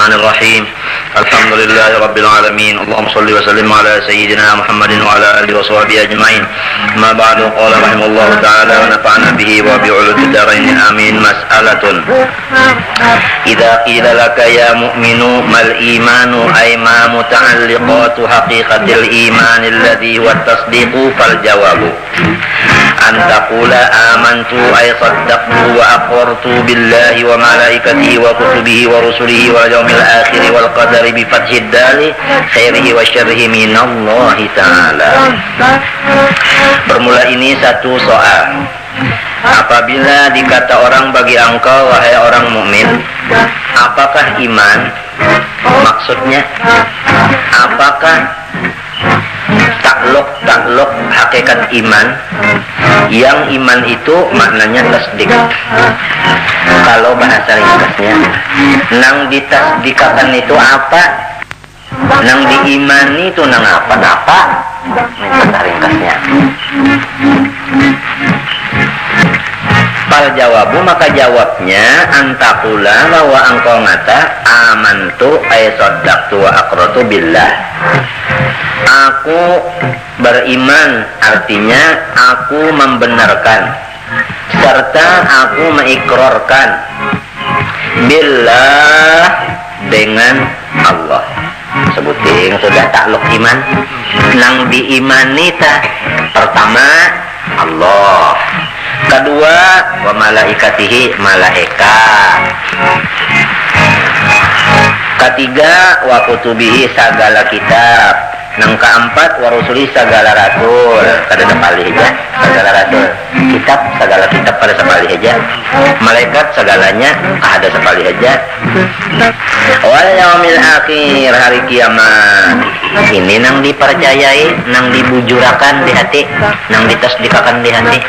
Bismillahirrahmanirrahim. Alhamdulillahi rabbil alamin. Allahumma shalli wa sallim ala sayyidina Muhammadin wa ala alihi wa sahbihi ajma'in. Ma ba'du, qala rahimallahu ta'ala wa nafa'ana bihi wa bi ulumid darain amin. Mas'alatun. Idza qila laka ya mu'minu mal imanu ay ma muta'alliqatu haqiqatil iman alladhi huwa at-tasdiqu fal jawabu an taqula amantu ay saddaqtu wa aqartu billahi wa malaikatihi wa kutubihi wa rusulihi wal yawmil akhir wal qadari bi fathid dali khairihi wa syarrihi minallahi ta'ala. Bermula ini satu soal. Apabila dikata orang bagi engkau wahai orang mukmin, apakah iman? Maksudnya apakah takluk hakikat iman? Yang iman itu maknanya tasdik. Kalau bahasa ringkasnya, nang ditasdikakan itu apa? Nang diimani itu nang apa? Bahasa ringkasnya. Fal jawabu, maka jawabnya antakula, bahwa engkau ngata amantu ay saddaqtu wa aqratu billah. Aku beriman, artinya aku membenarkan serta aku mengikrarkan billah, dengan Allah. Sebutin sudah takluk iman. Nang diimani ta pertama Allah, kedua wa malaikatihi, malaikat, ketiga wa kutubihi, segala kitab, nang keempat wa rusuli, segala rasul. Kada sepalih aja segala rasul, kitab segala kitab pada sepalih aja, malaikat segalanya ada sepalih aja, wal yaumil akhir, hari kiamat. Ini nang dipercayai, nang dibujurakan di hati, nang ditasdikakan di hati.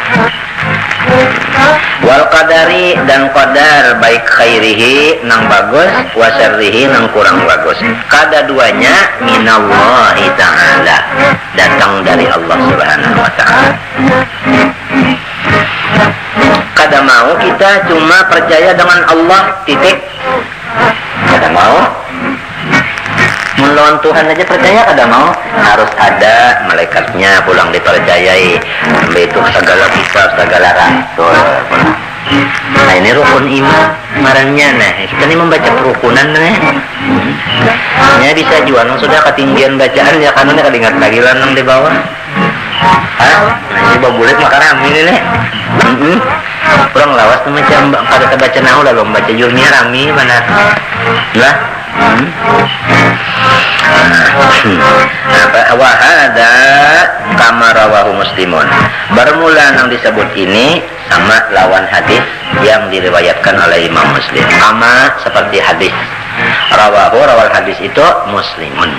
Wal qadari, dan qadar, baik khairihi nang bagus, wa syarrihi nang kurang bagus. Kada duanya minallahi ta'ala, datang dari Allah subhanahu wa ta'ala. Kada mau kita cuma percaya dengan Allah, titik. Kada mau melawan Tuhan aja percaya, kada mau. Harus ada malaikatnya pulang dipercayai, itu segala kitab, segala rasul. Nah ini rukun iman marahnya. Nah kita ini membaca kerukunan nih. Ya bisa jual, sudah ketinggian bacaan ya, kanunnya kadingat lagi lanang di bawah. Nah ini babulet maka rame ini nih. Kurang lawas tuh macam pada baca nahu lalu membaca jurnya rame mana lah. Wahada kama rawahu muslimun. Bermula yang disebut ini sama lawan hadis yang diriwayatkan oleh Imam Muslim. Kama seperti hadis, rawal hadis itu muslimun.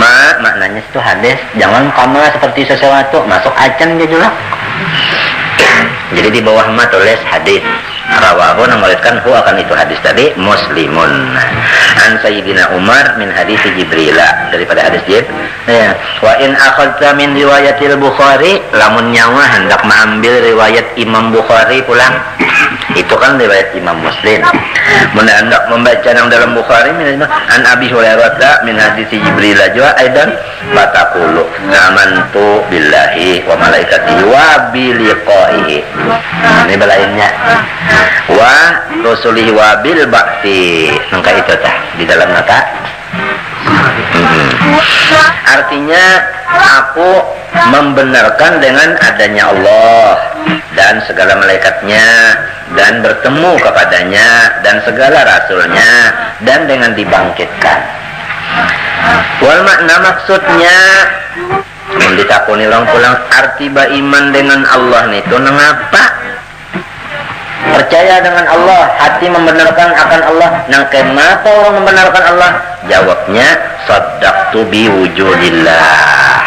Ma maknanya itu hadis, jangan kama seperti sesuatu masuk acan gitu lah. Jadi di bawah ma tulis hadis, rawahu namalitkan hu akan itu hadis tadi muslimun. An sayyidina Umar min hadis Jibril, daripada hadis Jibril. Ya. Wa in akhadta min riwayatil Bukhari, lamun nyawa hendak mengambil riwayat Imam Bukhari pulang, itu kan riwayat Imam Muslim. Mun hendak membaca yang dalam Bukhari an Abi Hurairah min hadis Jibril juga aidan bataqulu amantu billahi wa malaikatihi wa bi liqaihi. Ini belainnya wa rusulihi wa bil ba'ti, nangka itu tah di dalam nata. Artinya aku membenarkan dengan adanya Allah dan segala malaikatnya, dan bertemu kepadanya dan segala rasulnya, dan dengan dibangkitkan. Wal makna maksudnya menditakuni long pulang arti beriman dengan Allah itu nangapa? Percaya dengan Allah, hati membenarkan akan Allah. Nang kenapa orang membenarkan Allah? Jawabnya saddaqtu bi wujudillah.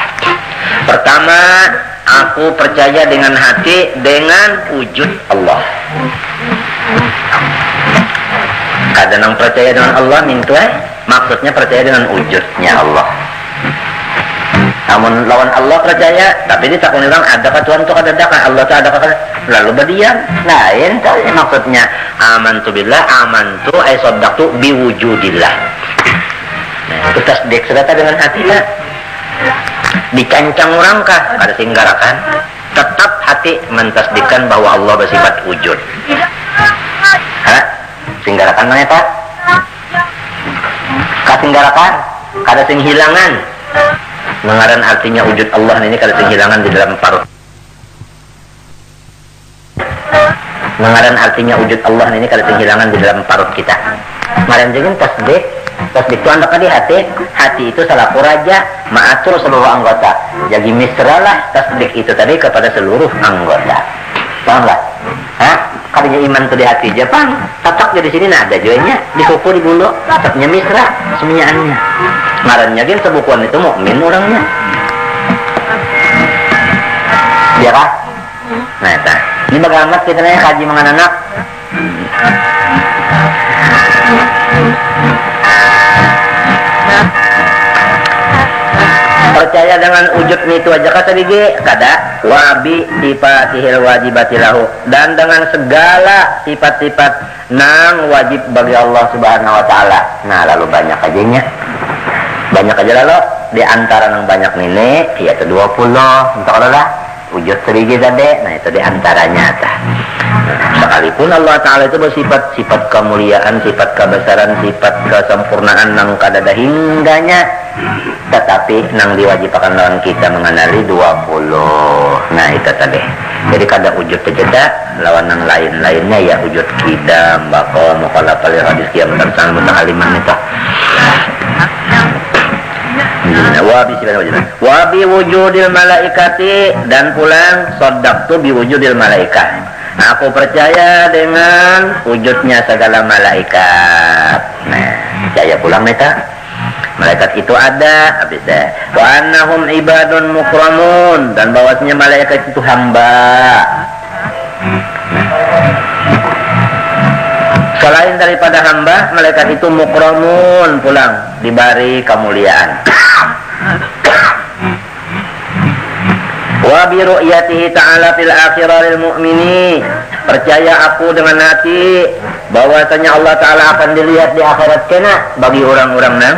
Pertama, aku percaya dengan hati dengan wujud Allah. Kadang nang percaya dengan Allah mintu maksudnya percaya dengan wujudnya Allah. Namun lawan Allah percaya, tapi ini takun orang adakah Tuhan itu adakah Allah itu adakah, lalu berdiam. Lain tadi maksudnya amantu billah, amantu ay saddaqtu biwujudillah. Nah, itu tasdik serta dengan hatinya. Dikancang orang kah kada singgarakan, tetap hati mentasdikan bahwa Allah bersifat wujud. Hah? Singgarakan mana Pak? Kasinggarakan, kada sing hilangan. Mengaran artinya wujud Allah ini kada sing hilangan di dalam parut. Mengaran artinya wujud Allah ini kada sing hilangan di dalam parut kita. Ngaran jeung tasdik. Tasdik itu anda di hati. Hati itu salaku raja, mengatur seluruh anggota. Jadi misralah tasdik itu tadi kepada seluruh anggota. Paham lah? Hah? Kadanya iman itu di hati aja, paham? Tatak di sini nah ada jualnya di kuku di bulu, tataknya misra, semuanya. Ngarannya kan sebukuan itu mukmin orangnya. Ya kah? Nah, tak. Ini bagaimana kita nanya kaji mengenai anak. Percaya dengan wujud itu aja kata dia kada wabi sifatihil wajibatilahu, dan dengan segala sifat-sifat nang wajib bagi Allah Subhanahu wa taala. Nah, lalu banyak ajanya. Banyak aja lalu di antara nang banyak ini yaitu 20 untuk Allah wujud sedikit tadi. Nah, itu di antaranya tah. Sekalipun Allah Ta'ala itu bersifat sifat kemuliaan, sifat kebesaran, sifat kesempurnaan nang kadada hingganya, tetapi nang diwajibkan lawan kita mengenali 20. Nah, itu tadi. Jadi kada wujud terjeda lawan nang lain-lainnya ya wujud kidam, bako, mukhalafah li hadis kiamat dan mutakaliman itu. Wabi wujudil malaikati, dan pulang saddaqtu bi wujudil malaikat. Aku percaya dengan wujudnya segala malaikat. Nah, percaya pulang mereka. Malaikat itu ada, bisa. Wa annahum ibadun mukramun, dan bahwasanya malaikat itu hamba. Selain daripada hamba, malaikat itu mukramun, pulang diberi kemuliaan. Wa bi ru'yatihi ta'ala fil akhirah lil mu'minin, percaya aku dengan hati bahwasanya Allah Ta'ala akan dilihat di akhirat kena bagi orang-orang nang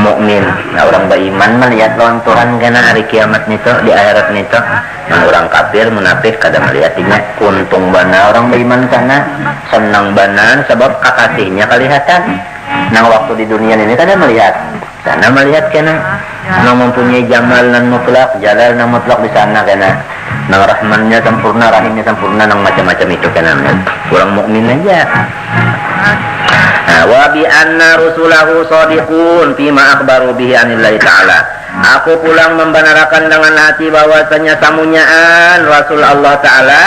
mukmin. Nah, orang beriman melihat lawan Tuhan kena hari kiamat nito di akhirat nito. Nah, orang kafir munafik kada melihatnya. Untung bana orang beriman sana senang banan sebab kakasihnya kelihatan. Nang waktu di dunia ini kada melihat. Sana melihat kena nang mempunyai jamal nan mutlak, jalal nan mutlak di sana kena. Nang rahmannya sempurna, rahimnya sempurna, nang macam-macam itu kena. Orang mukmin aja. Wa bi anna rusulahu shadiqun fima akhbaru bihi anillahi ta'ala. Aku pulang membenarkan dengan hati bahwasanya samunyaan Rasul Allah Ta'ala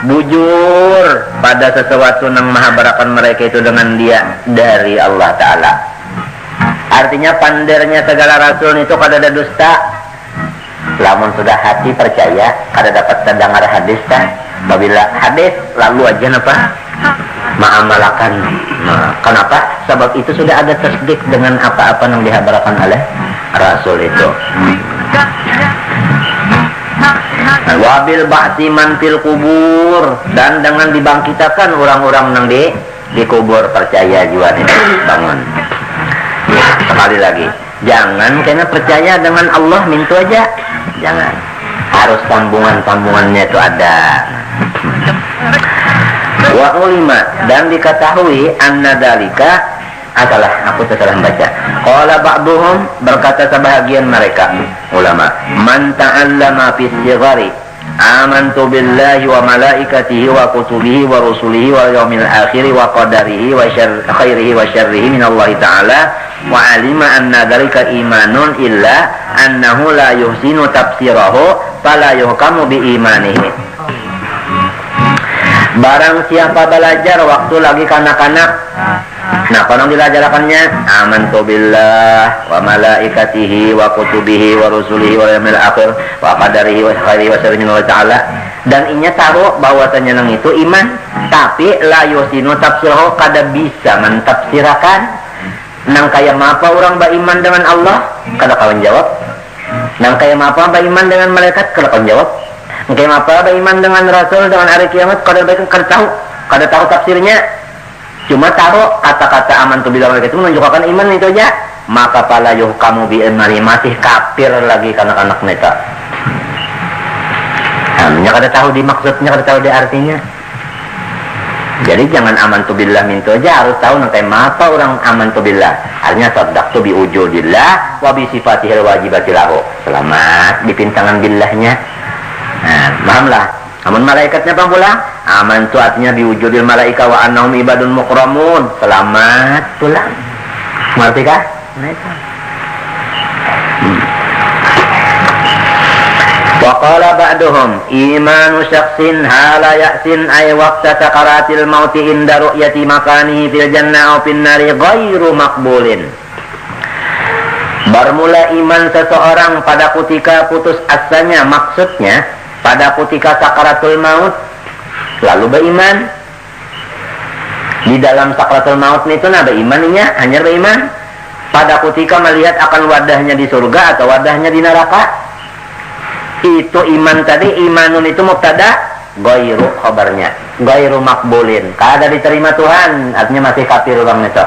bujur pada sesuatu yang mahabarakan mereka itu dengan dia dari Allah Ta'ala. Artinya pandernya segala rasul itu kada ada dusta. Lamun sudah hati percaya kada dapat terdengar hadis tak. Apabila hadis lalu aja apa? Ma'amalakan. Nah, kenapa? Sebab itu sudah ada tasdik dengan apa-apa yang dihabarkan oleh Rasul itu. Wabil ba'ti man fil kubur, dan dengan dibangkitakan orang-orang yang di kubur, percaya juga ini bangun. Sekali lagi, jangan kena percaya dengan Allah mintu aja. Jangan. Harus sambungan-sambungannya itu ada. Wa ulima, dan diketahui anna dalika adalah, aku tersalah baca. Qala ba'duhum, berkata sebahagian mereka ulama, man ta'allama fi sighari amantu billahi wa malaikatihi wa kutubihi wa rusulihi wa yaumil akhir wa qadarihi wa khairihi wa syarrihi minallahi ta'ala wa alima anna dalika imanun illa annahu la yuhsinu tafsirahu fala yuhkamu bi imanihi. Barang siapa belajar waktu lagi kanak-kanak, nah kalau dilajarkannya amantu billah wa malaikatihi wa kutubihi wa rusulihi wa yaumil akhir wa qadarihi wa khairihi wa syarrihi minallahi ta'ala, dan inya taruh bahwasanya nang itu iman, tapi la yusinu tafsirahu, kada bisa mentafsirakan nang kaya apa orang beriman dengan Allah, kada kawan jawab. Nang kayak apa beriman dengan malaikat? Kalau kau jawab, kayak apa beriman dengan Rasul, dengan hari kiamat? Kada tahu tafsirnya. Cuma taruh kata-kata aman tu bila malaikat itu menunjukkan iman itu aja. Maka pala kamu bi imani masih kafir lagi kanak-kanak neta. Namanya kada tahu di maksudnya, kada tahu di artinya. Jadi jangan aman tu billah mintu aja, harus tahu nang kayak apa orang aman tu billah. Artinya saddaqtu bi wujudillah wa bi sifatihil wajibati lahu. Selamat di pintangan billahnya. Nah, pahamlah. Namun malaikatnya apa pula? Aman tu artinya bi wujudil malaika wa annahum ibadun mukramun. Selamat pula. Ngerti kah? Nah itu. Waqala ba'duhum imanu syakhsin hala ya'sin ay waqta sakaratil mauti inda ru'yati makanihi fil jannah aw fin nari ghairu maqbulin. Bermula iman seseorang pada ketika putus asanya, maksudnya pada ketika sakaratul maut lalu beriman. Di dalam sakaratul maut itu nah berimannya hanya beriman pada ketika melihat akan wadahnya di surga atau wadahnya di neraka. Itu iman tadi, imanun itu mubtada, ghairu khabarnya, ghairu makbulin, kada diterima Tuhan, artinya masih kafir orang itu.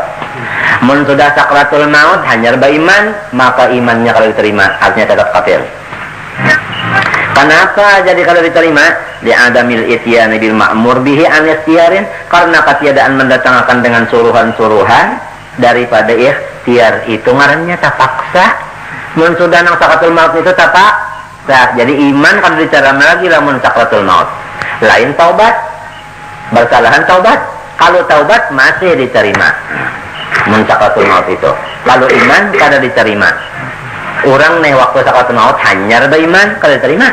Mun sudah sakratul maut hanya beriman, maka imannya kalau diterima, artinya tetap kafir. Kenapa jadi kalau diterima? Di adamil ityani bil ma'mur bihi an ikhtiarin, karena ketiadaan mendatangkan dengan suruhan-suruhan daripada ikhtiar itu ngarannya terpaksa. Mun sudah nang sakratul maut itu terpaksa. Jadi iman kalau diterima lagi lamun sakratul maut. Lain taubat, bersalahan taubat. Kalau taubat masih diterima mun sakratul maut itu. Lalu iman kada diterima. Orang nih waktu sakratul maut hanya beriman kada diterima.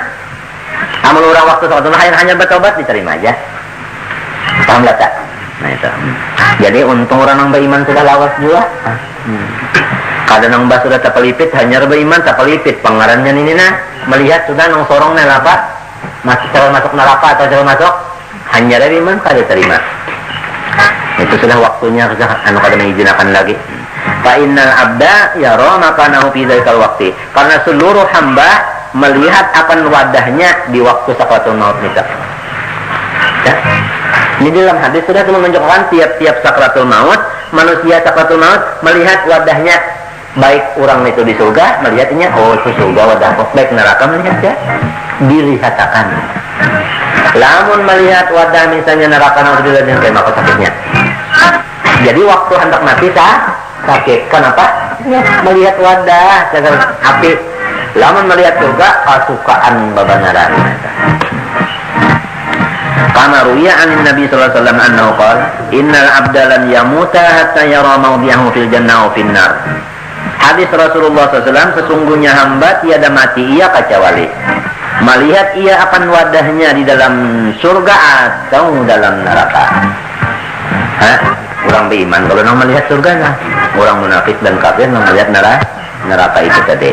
Namun orang waktu sakratul maut hanya bertaubat diterima aja. Paham tak? Nah itu. Jadi untung orang yang beriman sudah lawas juga. Kada nang bas sudah tapelipit hanya beriman tapelipit pengarannya ini nah melihat sudah nang sorong neraka masuk neraka atau coba masuk hanya beriman kada terima. Itu sudah waktunya anu kada mengizinkan lagi. Fa innal abda yara makanahu fi dzalikal waqti, karena seluruh hamba melihat akan wadahnya di waktu sakaratul maut itu. Ya. Ini dalam hadis sudah menunjukkan tiap-tiap sakaratul maut manusia sakaratul maut melihat wadahnya. Baik orang itu di surga melihatnya, oh itu surga wadah, baik neraka melihatnya dilihatkan. Lamun melihat wadah misalnya neraka naudzubillah yang kayak apa sakitnya. Jadi waktu hendak mati sakit. Kenapa? Ya, melihat wadah segala api. Lamun melihat surga kasukaan babanaran. Kama ruwiya an Nabi sallallahu alaihi wasallam annahu qala innal abda lan yamuta hatta yara mawdi'ahu fil jannah wa fin nar. Hadis Rasulullah SAW, sesungguhnya hamba tiada mati ia kecuali melihat ia akan wadahnya di dalam surga atau dalam neraka. Orang beriman kalau nak melihat surga lah. Orang munafik dan kafir nak melihat neraka itu tadi.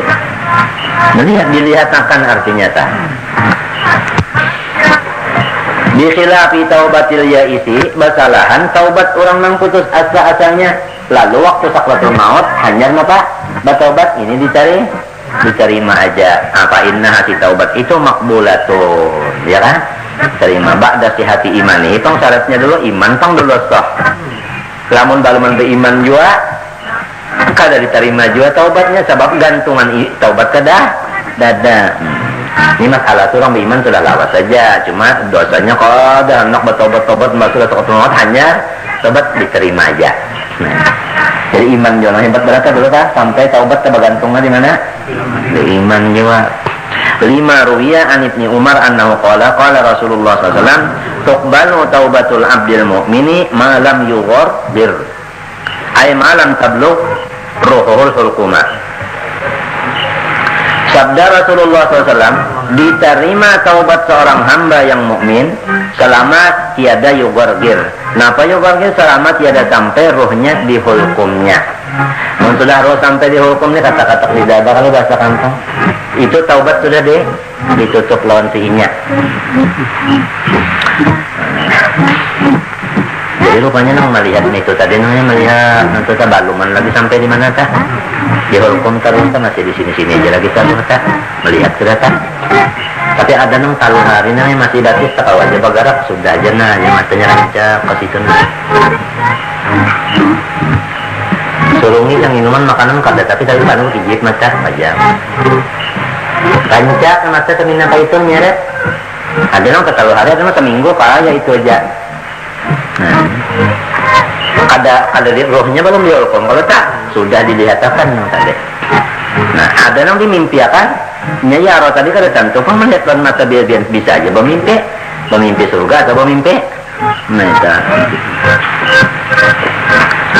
Dilihat akan artinya tak. Di khilafi taubatil yaisi, basalahan taubat orang yang putus asa asalnya. Lalu waktu sakratul maut hanya apa? Bertaubat ini diterima aja. Apa inna hati taubat itu makbulatun, ya kan? Terima ba'da sihati iman. Itu syaratnya dulu iman tong dulu sah. Lamun baluman beriman juga kada diterima juga taubatnya sebab gantungan taubat kada dada. Ini masalah tu orang beriman sudah lawas saja, cuma dosanya kada hendak bertobat-tobat masuk sakratul maut hanya taubat diterima aja. Nah, jadi iman juga hebat berapa dulu kah? Sampai taubat tergantungnya di mana? Di iman juga. 5 ruwiya an Ibni Umar annahu qala Rasulullah sallallahu alaihi wasallam tuqbalu taubatul abdil mu'mini ma lam yughfir. Ay ma lam tablugh ruhul hulquma. Sabda Rasulullah SAW, diterima taubat seorang hamba yang mukmin selama tiada yugargir. Napa yugargir? Selama tiada sampai ruhnya di hulkumnya. Mun sudah roh sampai di hulkumnya, kata-kata di dada kalau bahasa kantong, itu taubat sudah ditutup lawan sihinya. Jadi rupanya nang melihat itu tadi namanya melihat nanti baluman lagi sampai di mana tah? Di hukum terus masih di sini-sini aja lagi tak. melihat sudah kan. Tapi ada nang talu hari nang masih datis tahu aja bagarak sudah aja nah yang matanya rancak ke situ nah. Surungi yang minuman makanan kada tapi tadi kan kijit mata aja. Rancak mata terminal itu nyeret. Ada nang ketalu hari ada nang seminggu ya itu aja. Nah, kada lihat rohnya belum diolkom kalau tak sudah dilihatkan nang tadi. Nah, ada nang dimimpiakan ya roh tadi kada tentu kan melihat dengan mata biar bisa aja bermimpi surga atau bermimpi nah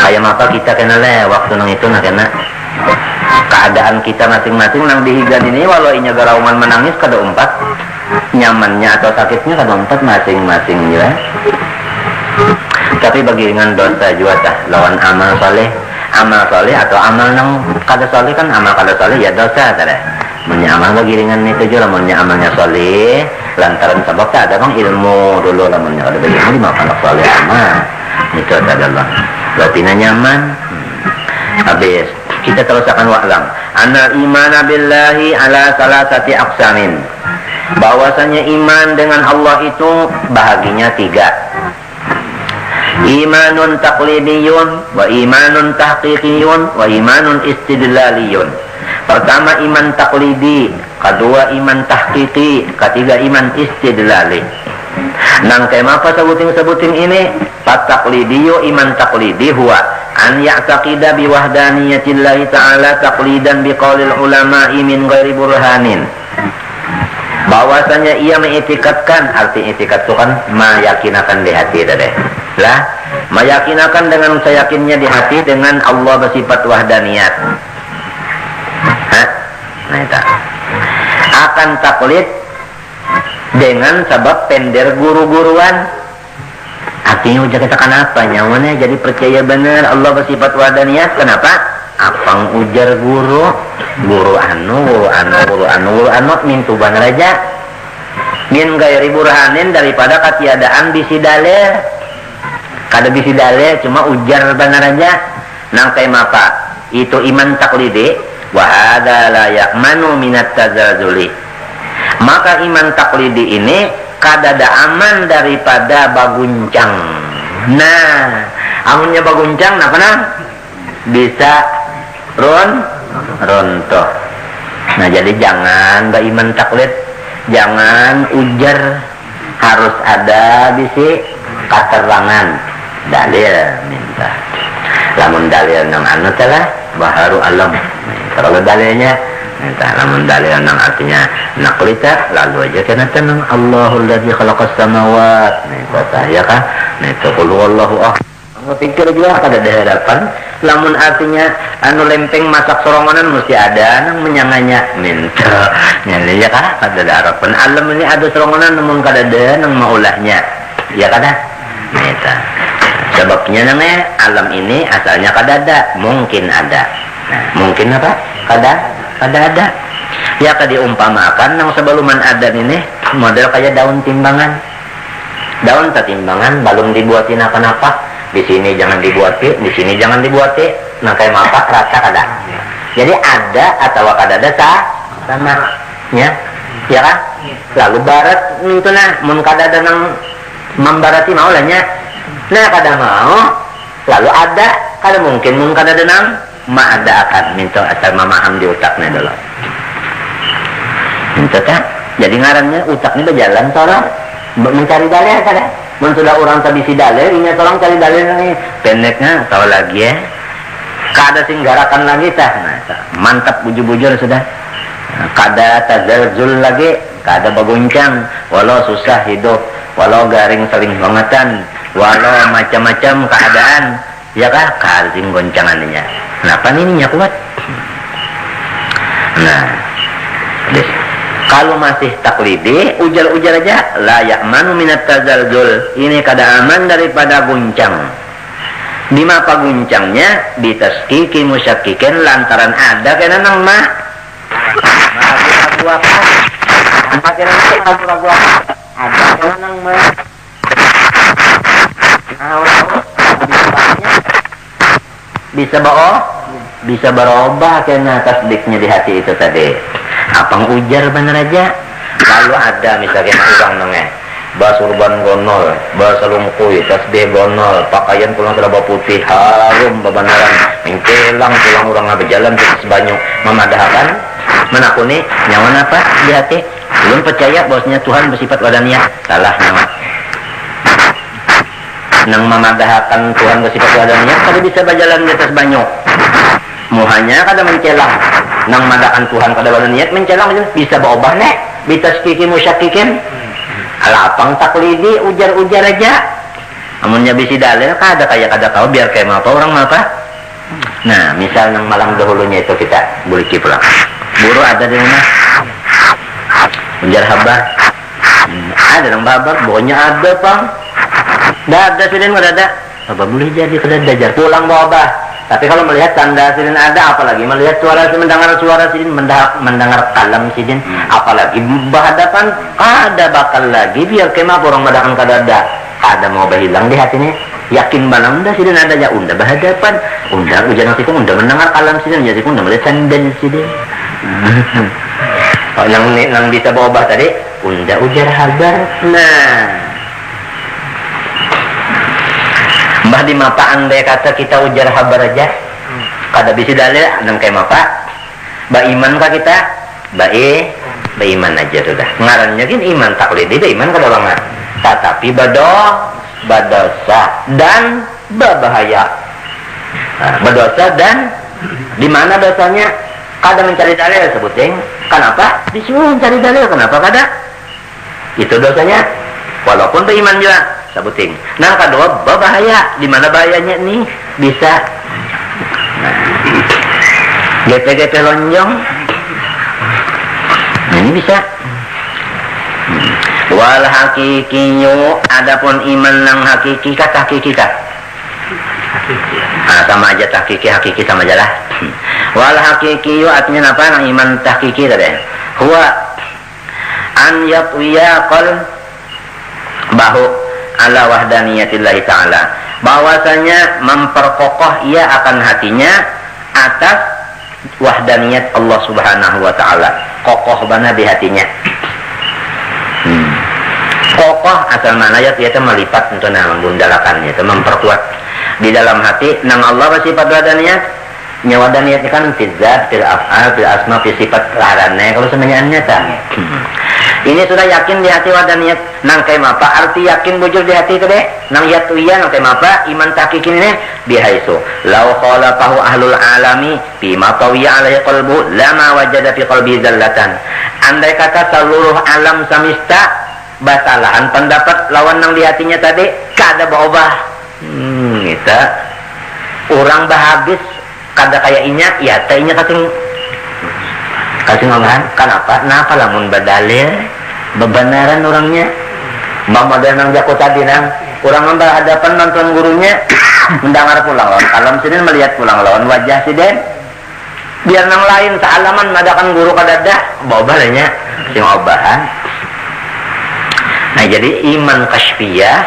kayak apa kita kena waktu nang itu nah kena keadaan kita masing-masing nang dihigan ini walau inya garauman menangis kada umpat nyamannya atau sakitnya kada umpat masing-masing ya. Tapi bagi dengan dosa juga tah lawan amal soleh atau amal nang kada soleh kan amal kada soleh ya dosa tadi. Menyamal bagi dengan itu juga lamunnya amalnya soleh lantaran sebab tak ada bang ilmu dulu lamunnya kada bagi ilmu dimakan soleh amal itu adalah latina nyaman. Habis kita terus akan wa'lam anna imana billahi ala salasati aqsamin, bahwasanya iman dengan Allah itu bahaginya 3. Imanun taqlidiyun wa imanun tahqiqiyun wa imanun istidlaliyun. Pertama iman taklidi, kedua iman tahqiqi, ketiga iman istidlali. Nang kaya apa sebutin ini? At-taqlidiyu iman taklidi huwa an ya'taqida biwahdaniyatillahi ta'ala taqlidan biqaulil ulama'i min ghairi burhanin. Bahwasanya ia mengitikadkan, arti itikat itu kan meyakinakan di hati tadi. Lah, meyakinakan dengan seyakinnya di hati dengan Allah bersifat wahdaniyat. Nah itu akan taklid dengan sebab pender guru-guruan. Artinya ujar kita kenapa nyawane jadi percaya benar Allah bersifat wahdaniyat. Kenapa? Apang ujar guru anu min tuban raja min gairi burhanin daripada ketiadaan bisi dalil. Kada bisi dalil cuma ujar benar raja. Nang kayak apa? Itu iman taklidi. Wa hadza la ya'manu minat tazalzuli. Maka iman taklidi ini kadada aman daripada baguncang. Nah, amunnya baguncang nah pernah bisa rontoh. Nah, jadi jangan iman taklid, jangan ujar, harus ada bisi keterangan dalil minta. Lamun dalil nang anu telah baharu alam. Kalau dalilnya entah namun dalil nang artinya naklita lalu aja kena tenang Allahul ladzi khalaqas samawat nih kata ya kan nih qul huwallahu ahad. Kamu pikir juga kada ada harapan lamun artinya anu lempeng masak sorongonan mesti ada nang menyanganya minta nyali ya kan kada ada harapan alam ini ada sorongonan namun kada ada nang maulahnya ya kada nah itu sebabnya namanya alam ini asalnya kada ada mungkin ada. Nah, mungkin apa? Kada ada. Ya kada diumpamakan nang sebeluman ada ini model kayak daun timbangan. Daun timbangan belum dibuatin apa-apa. Di sini jangan dibuati, di sini jangan dibuati. Nah kayak apa rasa kada. Jadi ada atau kada ada sama. Ya. Ya kan? Lalu barat itu nah mun kada ada nang membarati mau lahnya. Nah kada mau. Lalu ada kada mungkin mun kada ada nang ada akan minta asal memaham di otaknya dulu. Minta tak? Jadi ngarannya otaknya berjalan tolong mencari dalil kada. Mun sudah orang tadi si dalil, ini tolong cari dalil ini. Pendeknya tahu lagi ya. Kada singgarakan lagi tah. Nah, mantap bujur-bujur sudah. Kada tazalzul lagi, kada baguncang, walau susah hidup, walau garing saling bangetan, walau macam-macam keadaan. Ya kah? Karing goncangannya. Kenapa ininya kuat? Nah, kalau masih taklidi, ujar-ujar aja, la ya'manu minat tazalzul. Ini kada aman daripada guncang. Di mapa guncangnya ditaskiki musyakikin lantaran ada kena nang ma. Ragu-ragu apa? Apa kena ragu-ragu apa? Ada kena nang ma. Bisa berubah kena tasdiknya di hati itu tadi. Apang ujar bener aja. Lalu ada misalnya orang nengeh basurban gonol, basalungkuy, tasbih gonol, pakaian pulang teraba putih, harum bebenaran, mengkelang pulang orang berjalan terus banyak memadahkan, menakuni nyawa apa di hati, belum percaya bahwasanya Tuhan bersifat wadaniyah, salah nyawa. Nang memadahkan Tuhan bersifat wadaniyah, kalau bisa berjalan di atas banyak, muhanya kada mencelang, nang madakan Tuhan kada wadaniyah mencelang bisa berubah nek, bisa sekiki musyakikin. Alapang taklidi ujar-ujar aja. Amunnya bisi dalil kada kayak kada tahu biar kayak apa orang apa. Nah, misal yang malam dahulunya itu kita boleh pulang. Buru ada di mana? Ujar habar. Ada yang babar, pokoknya ada pang. Dah ada sidin ada. Apa boleh jadi kada dajar pulang bawa. Tapi kalau melihat tanda sidin ada, apalagi melihat mendengar suara sidin, mendengar kalam sidin, apalagi berhadapan, ada bakal lagi biar kemah orang madakan kadada, ada mau berhilang di hatinya, yakin balang dah sidin ada ya unda berhadapan, unda ujar nanti pun unda mendengar kalam sidin, jadi pun unda melihat sandal sidin. Oh, yang bisa berubah tadi, unda ujar habar, nah. Mbah di mapaan dia kata kita ujar habar aja. Kada bisi dalil nang kayak mapa. Ba iman ka kita? Ba iman aja sudah. Ngarannya kan iman taklidi, ba iman kada banget. Tetapi badosa dan berbahaya. Nah, berdosa dan di mana dosanya? Kada mencari dalil sebutin. Kenapa? Disuruh mencari dalil. Kenapa kada? Itu dosanya. Walaupun beriman juga. Sebutin. Nah, kedua bahaya. Di mana bahayanya nih? Bisa GP lonjong. Ini bisa. Wal hakikiyu, adapun iman nang hakiki kata hakiki kah? Sama aja hakiki sama aja lah. Wal hakikiyu artinya apa? Nang iman hakiki tadi. Huwa an yatwiya qal bahu ala wahdaniyatillah ta'ala, bahwasanya memperkokoh ia akan hatinya atas wahdaniyat Allah subhanahu wa ta'ala, kokoh bana di hatinya. Kokoh asal mana ya, itu melipat untuk membundalakannya, itu memperkuat di dalam hati nang Allah bersifat wahdaniyat. Nyawa wadaniyat kan fizzat, fil af'al, fil asma, fi sifat larannya. Kalau sebenarnya nyata. Ini sudah yakin di hati wadaniyat nang kayak apa? Arti yakin bujur di hati itu deh. Nang yatuya nang kayak apa? Iman takikin ini bihaisu. Lau khalafahu ahlul alami bima tawiya alaihi qalbu lama wajada fi qalbi zallatan. Andai kata seluruh alam semesta basalahan pendapat lawan nang di hatinya tadi kada berubah. Kita orang bahabis kada kayak inya, ya tainya kasih ngomong. Kenapa? Kenapa lamun badalil bebenaran orangnya. Mama dan nang jago tadi nang orang berhadapan nonton gurunya mendengar pulang lawan kalam sidin, melihat pulang lawan wajah sidin. Biar nang lain sealaman madakan guru kadada bawa balanya sing obahan. Nah, jadi iman kasyfiyah,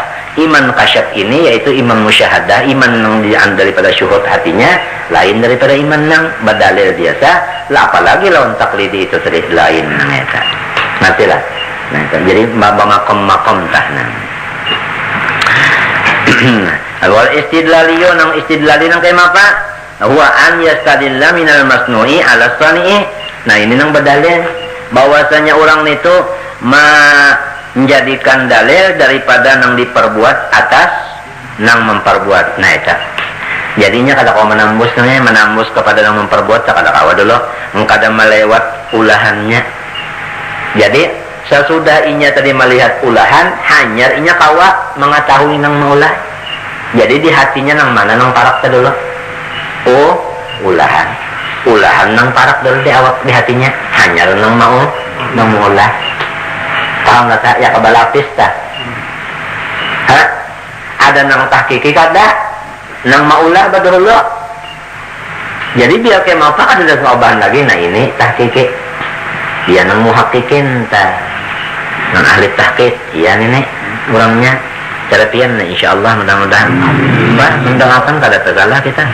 iman kasyaf ini yaitu iman musyahadah, iman yang daripada syuhud hatinya lain daripada iman yang badalil biasa lah, apalagi lawan taklidi itu sedih lain. Nanti lah. Nah, jadi makom tahnang. Wal istidlaliyo nang istidlali nang kayak apa? Huwa an yastadilla minal masnu'i ala sani'i. Nah, ini nang badalil bahwasanya orang itu menjadikan dalil daripada nang diperbuat atas nang memperbuat. Nah, itu jadinya kada kau menambus kepada yang memperbuat, kada kawa dulu engkada melewat ulahannya. Jadi sesudah inya tadi melihat ulahan, hanya inya kawa mengetahui nang maulah. Jadi di hatinya nang mana nang parak dulu. Oh, ulahan nang parak dulu di awak di hatinya, hanya nang mau nang maulah. Tahu nggak tak? Ya kebalapis tak? Hah? Ada nang tahkiki kada? Nang maulah badurullah. Jadi biar kayak apa kan ada sobahan lagi. Nah, ini tahkiki. Dia nang muhakikin ta. Nang ahli tahkik. Iya nih orangnya. Terapian insyaallah mudah-mudahan. Mbak mendengarkan kada tegala kita.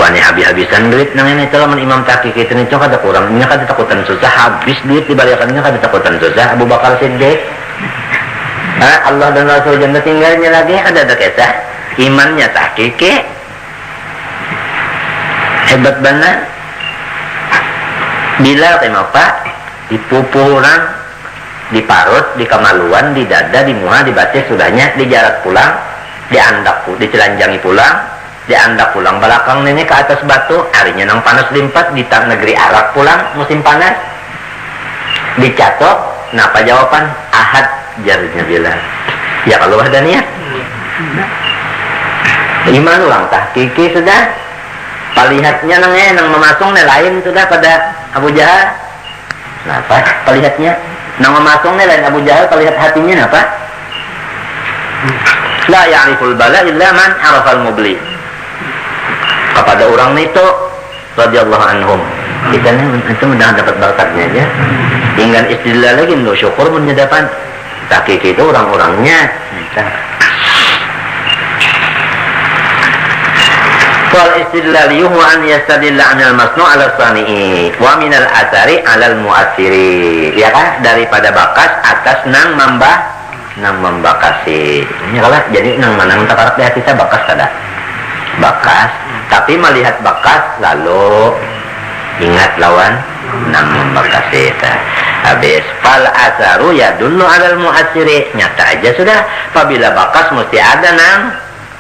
wani habis-habisan duit nang ini telah Imam Tahqiq itu kada kurang nya kada takutan susah habis duit dibaliakannya kada takutan susah Abu Bakar Siddiq. Allah dan Rasul jannah tinggalnya lagi ada kisah imannya Tahqiq hebat banget. Bilal kenapa dipupuh orang, diparut, di kemaluan, di dada, di muha, di batis sudahnya, dijarat pulang, diandak, ditelanjangi pulang, diandak pulang belakang nenek ke atas batu, harinya nang panas limpat di negeri Arab pulang musim panas, dicatok, napa jawaban ahad jarinya Bilal. Ya kalau ada niat, iman ulang Tahqiq sudah, palihatnya nang memasung lain sudah pada Abu Jahal. Kenapa? Pelihatnya nang memasungnya lain Abu Jahal, pelihat hatinya apa? La ya'riful bala illa man arafal mubli. Kepada orang itu radhiyallahu anhum. Kita ni itu sudah dapat bakatnya aja. Tinggal istilah lagi untuk syukur menyedapan. Tahqiq itu orang-orangnya. Wal istidlal yuhu an yastadilla anil masnu' ala sani'i wa minal athari alal mu'athiri, ya kan, daripada bakas atas nang membakasi. Ini kalau jadi nang manang takarak di hati saya bakas kada bakas, tapi melihat bakas lalu ingat lawan nang membakasi. Habis fal atharu ya dulu alal mu'athiri, nyata aja sudah apabila bakas mesti ada nang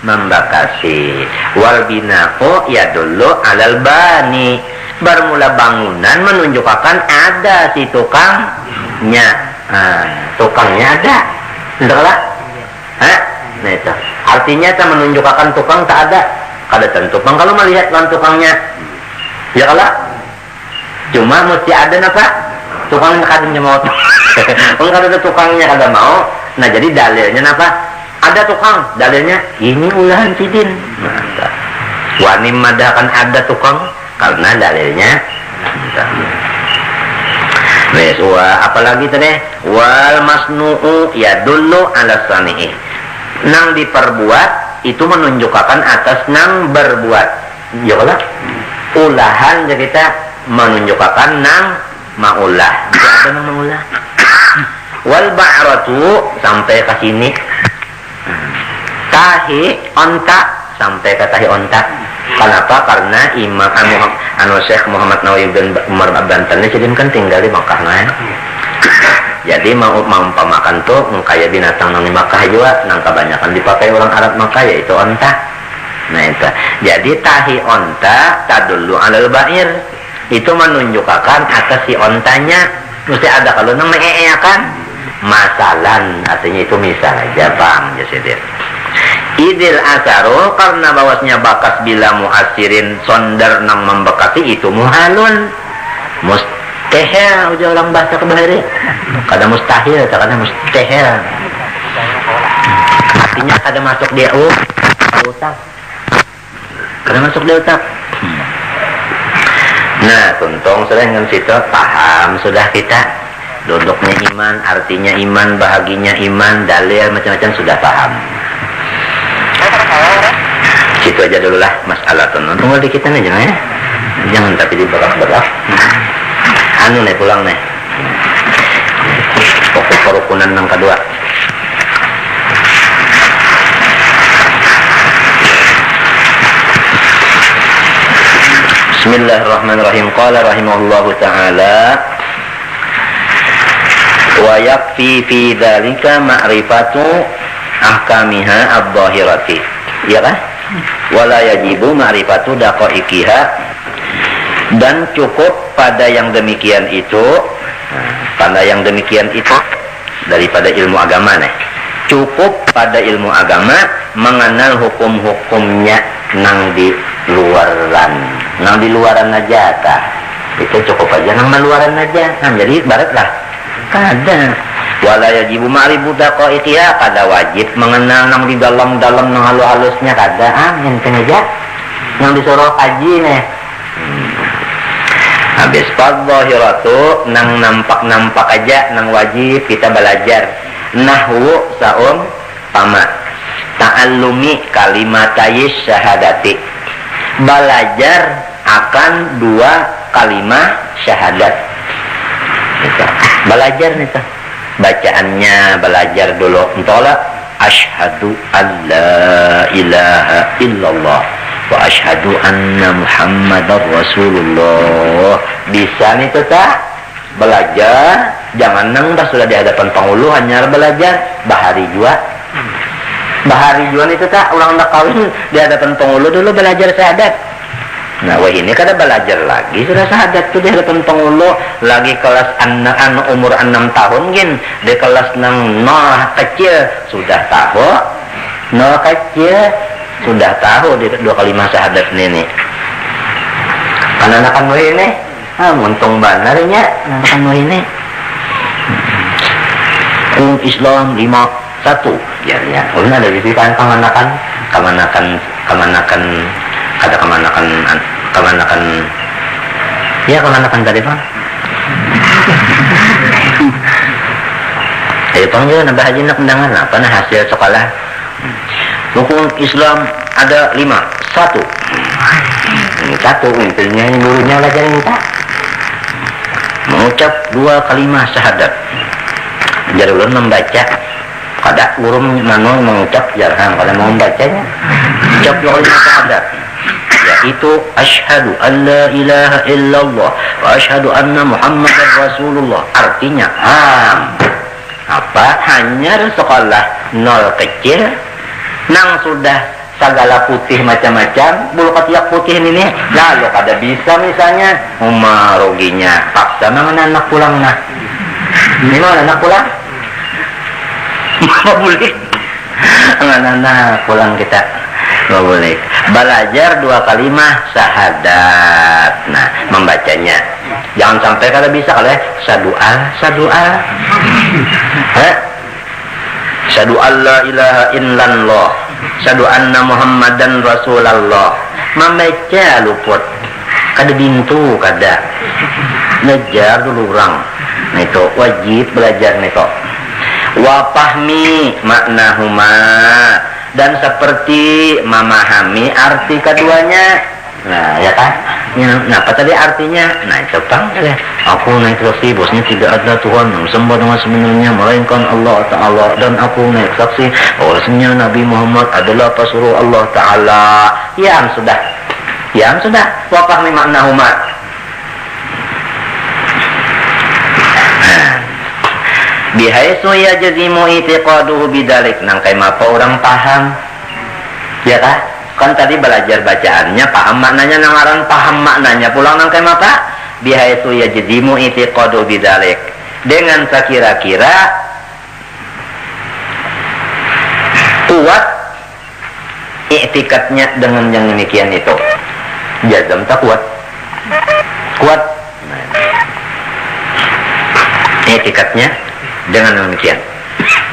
membakasi. Wal bina'u ya dulu alal bani, bermula bangunan menunjukkan ada si tukangnya. Tukangnya ada, entahlah. Nah itu artinya tak menunjukkan tukang tak ada, kada tentu tukang kalau melihat kan tukangnya, ya kalau cuma mesti ada napa tukang kadangnya mau. Kalau kada ada tukangnya kada mau, nah jadi dalilnya napa? Ada tukang, dalilnya ini ulahan sidin. Wani madakan ada tukang karena dalilnya. Wes apalagi tadi wal masnu'u ya dulu ala sani'i, nang diperbuat itu menunjukkan atas nang berbuat. Ya Allah, ulahan jadi kita menunjukkan nang maulah. Ada nang maulah. Wal ba'ratu sampai ke sini. Tahi onta sampai ke tahi onta. Kenapa? Karena Imam Syekh Muhammad Nawawi bin Umar Banten ini kan tinggal di Makkah nah. Jadi mau pemakan tuh kayak binatang nang di Makkah juga, nang kebanyakan dipakai orang Arab Makkah yaitu onta. Nah itu. Jadi tahi onta tadullu alal ba'ir, itu menunjukkan atas si ontanya mesti ada. Kalau nang kan masalan artinya itu misal aja bang jasidir. Idil asaru karena bahwasanya bakas bila muasirin sonder nang membekati itu muhalun mustahil, udah orang bahasa kebahari kada mustahil kada mustahil, artinya kada masuk dia otak, kada masuk dia otak. Nah tuntung sudah dengan situ paham sudah kita duduknya iman, artinya iman, bahaginya iman, dalil macam-macam sudah paham. Situ aja dulu lah masalah tuh. Tunggu di kita nih jangan ya. Jangan tapi diberak-berak. Anu nih pulang nih. Pokok kerukunan yang kedua. Bismillahirrahmanirrahim. Qala rahimahullahu ta'ala wa yakfi fi dzalika ma'rifatu ahkamiha adh-dhahirati. Ya kan? Wala yajibu ma'rifatu daqaiqiha, dan cukup pada yang demikian itu, daripada ilmu agama nih. Cukup pada ilmu agama mengenal hukum-hukumnya nang di luaran aja ta. Itu cukup aja nang luaran aja. Nah, jadi baratlah kada wala yajibu ma'rifatu daqaiqiha, kada wajib mengenal nang di dalam-dalam nang halus-halusnya kada. Enteng aja nang disuruh kaji nih. Habis fadhahiratu nang nampak-nampak aja nang wajib kita belajar. Nahwu pama ta'allumi kalimatayis syahadati, belajar akan 2 kalimat syahadat. Gitu. Belajar nih tuh. Bacaannya belajar dulu. Entahlah asyhadu alla ilaha illallah wa asyhadu anna muhammadar rasulullah. Bisa nih tuh tak? Belajar, jangan nang dah sudah di hadapan pengulu hanya belajar. Bahari jua itu tak ulang dah kawin di hadapan pengulu dulu belajar syahadat. Nah, wah ini kada belajar lagi sudah syahadat tuh di hadapan pengulu lagi kelas anak umur 6 tahun gin di kelas nang kecil sudah tahu kecil sudah tahu di 2 kalimat syahadat ini. Anak-anak wah ini untung banarnya anak-anak ini. Islam 51 ya udah ada di kan kemanakan ya kemanakan tadi Bang. Ayo panggil nambah haji nak undangan apa nah hasil sekolah. Rukun Islam ada 5. 1 intinya gurunya belajar minta mengucap 2 kalimat syahadat. Jarulun membaca kada guru manual mengucap jarang kalau mau membacanya ucap 2 kalimat syahadat yaitu asyhadu alla ilaha illallah wa asyhadu anna muhammadar rasulullah. Artinya apa hanya sekolah 0 kecil nang sudah segala putih macam-macam bulu ketiak putih ini lalu kada bisa misalnya ruginya paksa mangan anak pulang nah ini mana anak pulang nggak boleh anak pulang kita nggak boleh belajar 2 kalimat syahadat. Nah membacanya jangan sampai kada bisa kalau syadu alla ilaha illallah syadu anna muhammadan rasulullah membaca luput kada bintu kada ngejar dulu orang. Nah itu wajib belajar nih kok. Wa fahmi maknahuma dan seperti memahami arti keduanya. Nah ya kan nah apa tadi artinya? Nah itu Bang aku naik saksi bosnya tidak ada Tuhan yang sembah dengan sebenarnya melainkan Allah Ta'ala dan aku naik saksi bahwasanya Nabi Muhammad adalah pesuruh Allah Ta'ala. Yang sudah wa fahmi maknahuma. Bihaisu yajzimu itiqaduhu bidalik nang kai mapa orang paham ya kan tadi belajar bacaannya paham maknanya nangaran paham maknanya pulang nang kai mapa bihaisu yajzimu itiqaduhu bidalik dengan sekira-kira kuat i'tikadnya dengan yang demikian itu jazam tak kuat i'tikadnya dengan demikian.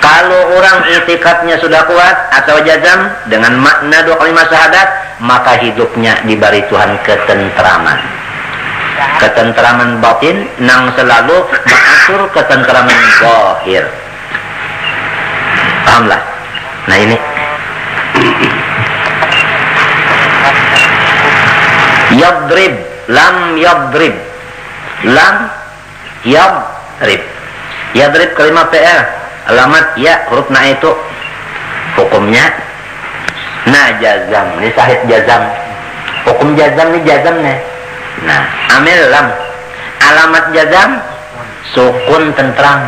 Kalau orang itikadnya sudah kuat atau jazam dengan makna 2 kalimat syahadat, maka hidupnya diberi Tuhan ketentraman batin nang selalu mengatur ketentraman zahir. Pahamlah? Nah ini yadrib Yadrib kalimat PL alamat ya huruf na itu hukumnya jazam ini sahih jazam hukum jazam ini jazamnya. Nah amil lam alamat jazam sukun tenang.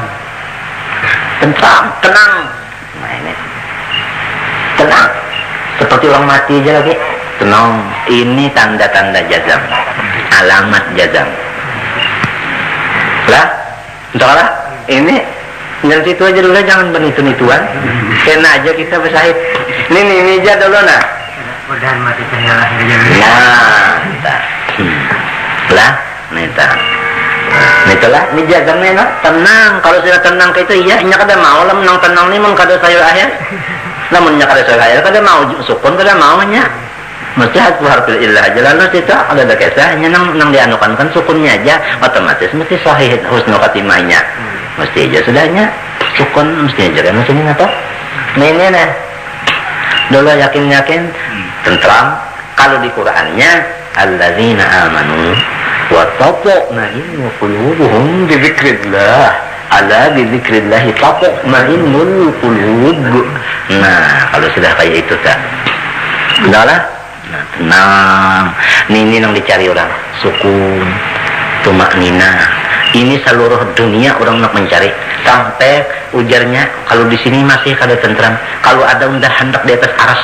Nah ini tenang seperti orang mati aja lagi tenang. Ini tanda-tanda jazam alamat jazam lah entahlah. Ini dan situ aja dulu jangan benitu-nituan kena aja kita bersahid ini aja dulu nah udah mati tinggal itulah ini jazamnya tenang. Kalau sudah tenang kayak itu iya nya kada mau lah menang tenang nih meng kada sayur akhir namun nya kada sayur akhir kada mau sukun kada mau nya mesti harful illah aja lalu itu ada kisahnya nang dianukan kan sukunnya aja otomatis mesti sahih husnul khatimahnya mesti aja sudahnya sukun mesti aja kan maksudnya apa nah ini dulu yakin tentram Kalau di Qur'annya alladzina amanu wa tatma'innu qulubuhum bi dzikrillah. Ala bi dzikrillah tatma'innul qulub. Nah, kalau sudah kayak itu tak. Udahlah. Nah, tenang. Ini yang dicari orang. Sukun, tumaknina. Ini seluruh dunia orang nak mencari. Sampai ujarnya kalau di sini masih kada tentram. Kalau ada undah hendak di atas aras,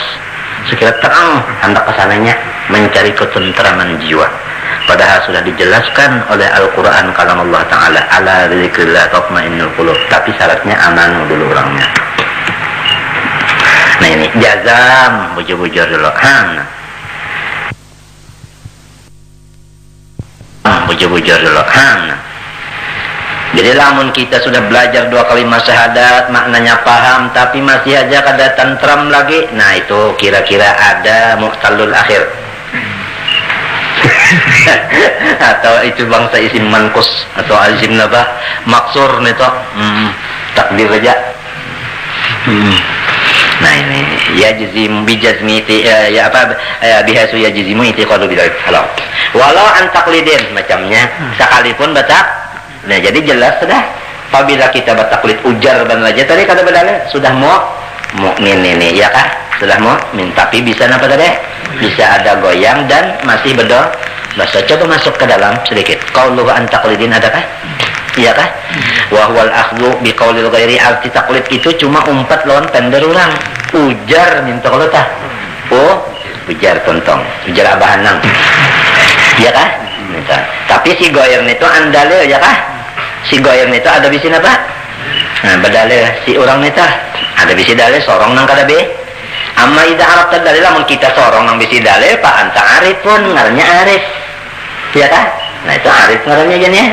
sekira terang hendak kesananya mencari ketentraman jiwa. Padahal sudah dijelaskan oleh Al-Quran kalam Allah Ta'ala. Ala dzikrillah tatma'innul qulub. Tapi syaratnya amanu dulu orangnya. Nah ini jazam bujur-bujur dulu. Bujur-bujur dulu. Jadi lamun kita sudah belajar 2 kalimat syahadat, maknanya paham, tapi masih aja kada tentram lagi. Nah itu kira-kira ada muqtallul akhir. Atau itu bangsa isim mankus atau isim nabah maksur nito. Takdir aja. Nah ini ya jazim bijazmi ya apa bihasu ya jazimu itiqadu bidzalik halal. Walau an taqlidin macamnya sekalipun batak. Nah jadi jelas sudah apabila kita bertaklid ujar dan aja tadi kata bedanya sudah mukmin ini ya kah? Sudah mukmin tapi bisa apa tadi? Bisa ada goyang dan masih bedol. Bahasa coba masuk ke dalam sedikit. Qauluhu an taqlidin adakah? Iya kah? Wa huwal akhdhu bi qaulil ghairi. Arti taklid itu cuma umpat lawan tender orang. Ujar minta kalau tah. Oh, ujar tontong, ujar abahanang. Iya kah? Minta. Tapi si goyer itu andale ya kah? Si goyer itu ada bisi apa? Nah, badale si orang itu ada bisi dalil sorong nang kada be. Amma idza arabta dalil lamun kita sorong nang bisi dalil fa anta arifun ngarannya arif. Ya kah? Nah itu arif ngarannya jadinya.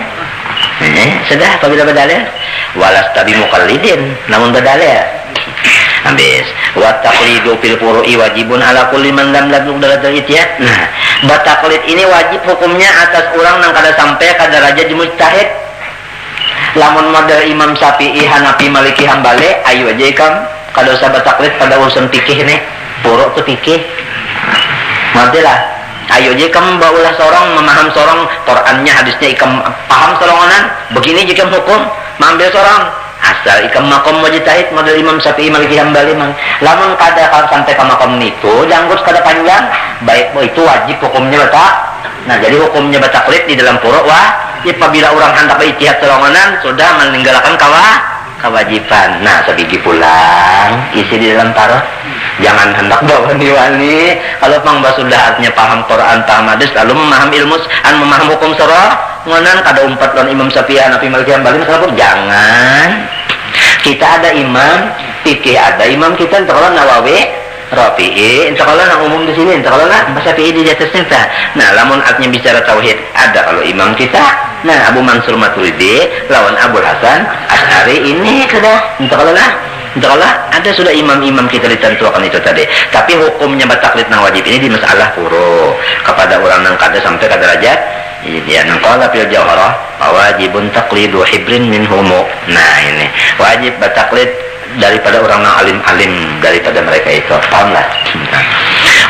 Sudah apabila badalil walas tabi muqallidin namun badalil. Habis wa taqlidu fil furu'i wajibun ala kulli man lam yablugh darajatal ijtihad. Nah, bataklid ini wajib hukumnya atas orang nang kada sampai ka derajat mujtahid. Lamun model Imam Syafi'i, Hanafi, Maliki, Hambali, ayo aja ikam kalau usah bataklid pada urusan fikih nih. Furu' tu fikih. Matilah. Ayo aja ikam baulah sorong memaham sorong Qur'annya, hadisnya ikam paham sorongan. Begini jika hukum, mengambil sorong. Asal ikam makom mujtahid model Imam Syafi'i, Maliki, Hambali man. Lamun kada sampai ke makom itu janggut kada panjang, baik itu wajib hukumnya batak. Nah, jadi hukumnya bataklid di dalam furu' apabila orang hendak ijtihad sorongan sudah meninggalkan kewajiban. Nah, sebiji pulang isi di dalam taruh. Jangan hendak bawa wani. Kalau pangba sudah artinya paham Quran, paham hadis, lalu memaham hukum sorongan kada umpat lawan Imam Syafi'i, Hanafi, Maliki, Hambali pun jangan. Kita ada imam fikih, ada imam kita kalau Nawawi, Rafi'i, insya Allah yang umum di sini, insya Allah lah Syafi'i di atasnya. Nah, lamun artinya bicara tauhid ada kalau imam kita. Nah, Abu Mansur Maturidi lawan Abu Hasan Asy'ari ini sudah, insya Allah lah. Insya Allah ada sudah imam-imam kita ditentukan itu tadi. Tapi hukumnya bataklid nang wajib ini di masalah furu kepada orang nang kada sampai ke derajat ya nang qala fil jawharah wajibun taqlidu hibrin minhum. Nah, ini wajib bataklid daripada orang yang alim-alim daripada mereka itu, pahamlah.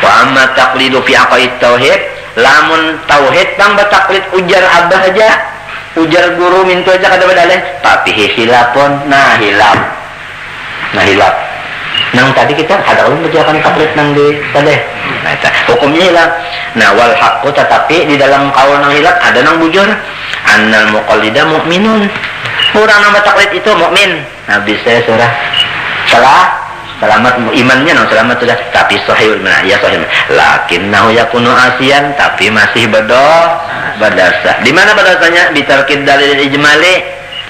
Wa amma taqlidu fi aqaid tauhid, lamun tauhid bang bataklid ujar abah aja, ujar guru mintu aja kada badaleh, tapi hilapon nah hilap. Nang tadi kita ada ulun berjalan taklid nang di tadi. Nah, hukumnya hilap. Nah, wal haqqu tetapi di dalam kaul nang hilap ada nang bujur. Annal muqallida mu'minun. Orang nama taklid itu mukmin. Nah, bisa surah selamat imannya no selamat sudah, tapi sahih iman ya sahih. Lakinnahu yakunu asian, tapi masih berdasar. Di mana berdasarnya? Bitarkid dalil ijmali,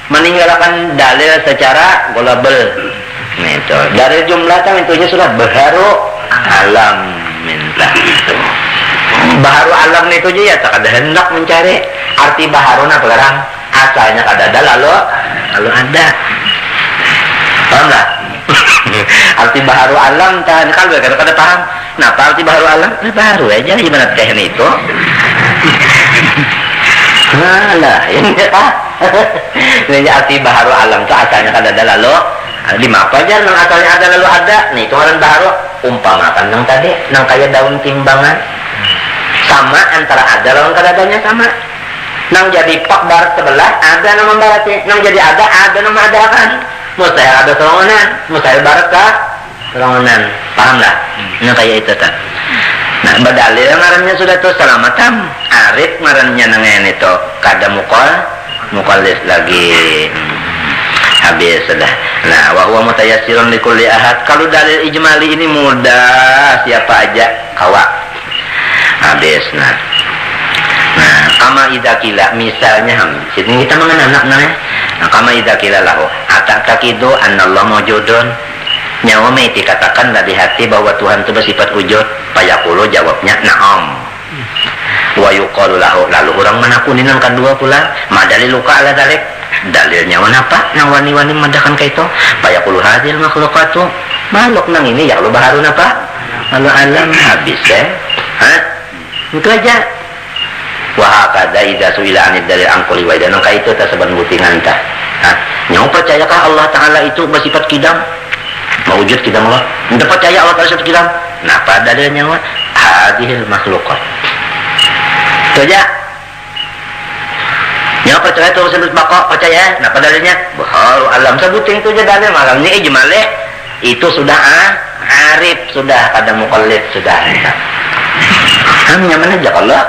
meninggalkan dalil secara global. Nah, itu dari jumlah intinya sudah baharu alam minta. Baharu alam itu aja ya tak ada hendak mencari arti baharuna pelarang asalnya kada ada lalu ada. Paham lah? Arti baharu alam kan kalau kada paham. Nah, apa arti baharu alam? Nah, baru aja gimana teknik itu. Nah, ini apa? Ini arti baharu alam itu asalnya kada ada lalu di apa aja nang asalnya ada lalu ada. Nih itu orang baharu umpamakan nang tadi nang kayak daun timbangan. Sama antara ada lawan kadadanya sama. Nang jadi pak barat sebelah ada nama baratnya. Nang jadi ada nama ada kan. Mustahil ada tolongan, mustahil barat kah? Tolongan. Paham lah? Nah kayak itu tak. Nah badalil ngarannya sudah tuh selamatam. Arif ngarannya nangen itu kada muqallis lagi. Habis sudah. Nah, wa huwa mutayassirun likulli ahad. Kalau dalil ijmali ini mudah, siapa aja kawa. Habis. Nah, kama idza qila misalnya sini kita mengenal anak-anaknya. Nah, kama idza qila lahu ataqtaqidu annallaha mawjudun. Nyawa mai dikatakan dari hati bahwa Tuhan itu bersifat wujud. Payaqulu jawabnya na'am. Wa yuqalu lahu lalu orang manakunin kan dua pula. Madalilu ka ala dalik. Dalilnya apa? Nang wani-wani madakan kayak itu. Payaqulu hadil makhlukatu. Makhluk nang ini ya Allah baharun apa? Lalu alam habis itu aja. Wa hakadha idza su'ila anid dalil angkuli wa idan ka itu tasaban butingan ta. Nyau percayakah Allah Taala itu bersifat kidam? Mawujud kidam Allah. Tidak percaya Allah Taala bersifat kidam. Nah, pada dalilnya hadhil makhluqat. Itu aja. Yang percaya itu sebut bakok percaya. Nah padahal baharu alam sebutin itu aja dalil malamnya ijmale itu sudah arif sudah ada muqallid sudah. Nyaman aja kalau.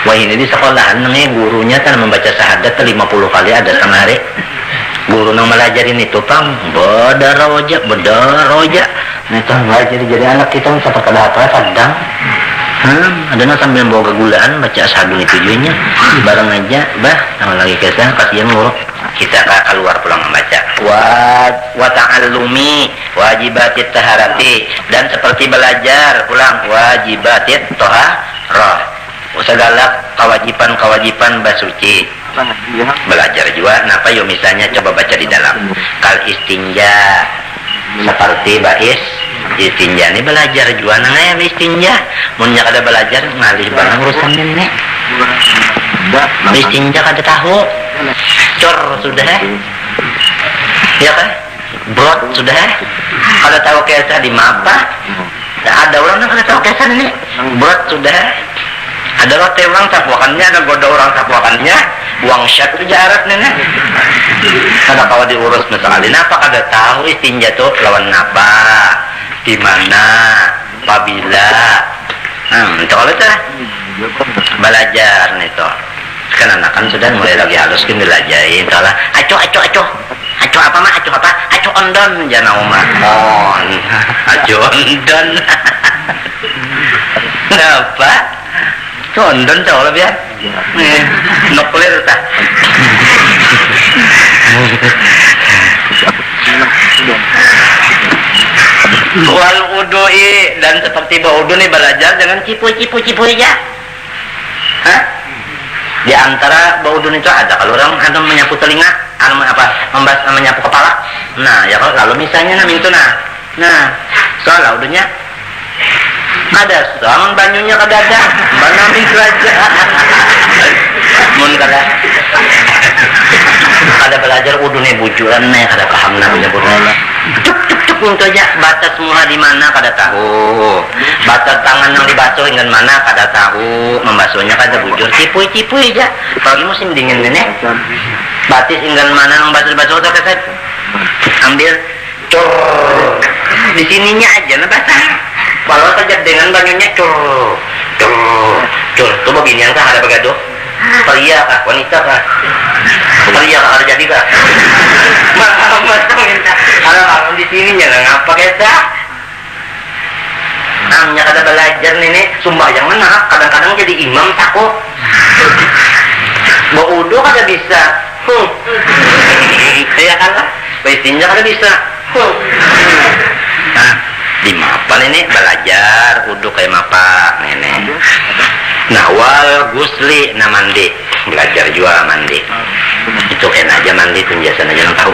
Wah ini di sekolahan nih gurunya kan membaca syahadat 50 kali ada sehari. Guru nang melajarin itu pang bedaraja. Nah itu ngajar jadi anak kita sampai kada apa kadang. Ada sambil bawa kegulaan baca asyhadu itu tujuannya bareng aja sama lagi kesana kasihan nguruk kita keluar pulang membaca wa ta'allumi wajibatit taharati dan seperti belajar pulang wajibatit taharah segala kewajiban basuci belajar juga kenapa yo misalnya coba baca di dalam kal istinja seperti bais istinja ini belajar juga nangnya istinja munnya kada belajar ngalih barang urusan nenek istinja kada tahu cor sudah ya kan brot sudah kada tahu kisah di mapa ada orang yang kada tahu kisah ini brot sudah ada roti orang sapuakannya ada goda orang sapuakannya buang syat itu jarak nenek kada kawa diurus misalnya apa kada tahu istinja tuh lawan apa di mana apabila itu kalau itu belajar nih toh kan anak kan sudah mulai lagi halus kan belajarin salah aco apa mah aco ondon jangan omah aco ondon apa ondon tahu lah biar nuklir tak wal udui dan seperti baudu nih belajar jangan cipu aja. Di antara baudu itu ada kalau orang ada menyapu telinga, menyapu kepala. Nah, ya kalau misalnya itu soal laudunya ada soal banyunya kada ada, banami saja. Mun kada belajar udu nih bujuran nih kada paham namanya bujuran. Untuk aja batas muha di mana kada tahu, batas tangan yang dibasuh dengan mana kada tahu, membasuhnya kada bujur, cipu aja. Apalagi musim dingin ini, batis dengan mana yang basuh atau keset, ambil cur di sininya aja nah basah. Kalau saja dengan banyunya cur, tuh begini yang ada begaduh. Pria kah, wanita kah? Pria kah, ada jadi kah? Kalau di sini jangan ngapa kita? Namanya kada belajar nih, sumpah yang mana? Kadang-kadang jadi imam takut. Mau udo kada bisa. Iya kan lah, baitinnya kada bisa. Nah, di mapan ini belajar udo kayak mapa nenek. Nah wal gusli na mandi belajar juga mandi itu kan aja mandi tunjasan aja yang tahu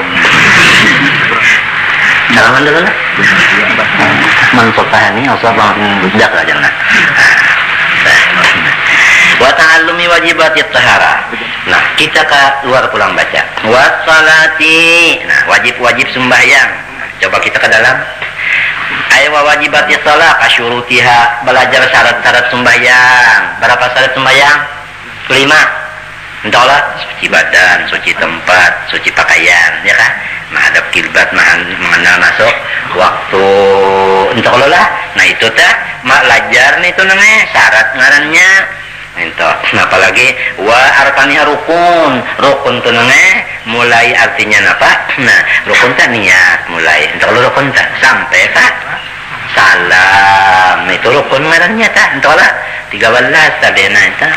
salaman dulu lah manfaatnya usah banget dak lah jangan wa ta'allumi wajibatit tahara. Nah kita ke luar pulang baca wassalati. Nah wajib sembahyang coba kita ke dalam Ay wa wajibati shalah kasyurutiha, belajar syarat-syarat sembahyang. Berapa syarat sembahyang? 5. Entahlah, suci badan, suci tempat, suci pakaian, ya kan? Menghadap kiblat, mengenal masuk waktu, entahlah lah. Nah itu belajar nih itu namanya syarat ngarannya. Itu. Nah, apalagi wa arkaniha rukun tuh mulai artinya apa? Nah, rukun niat mulai. Entahlah rukun sampai salam itu rukun ngarannya entahlah 13 tadena itu.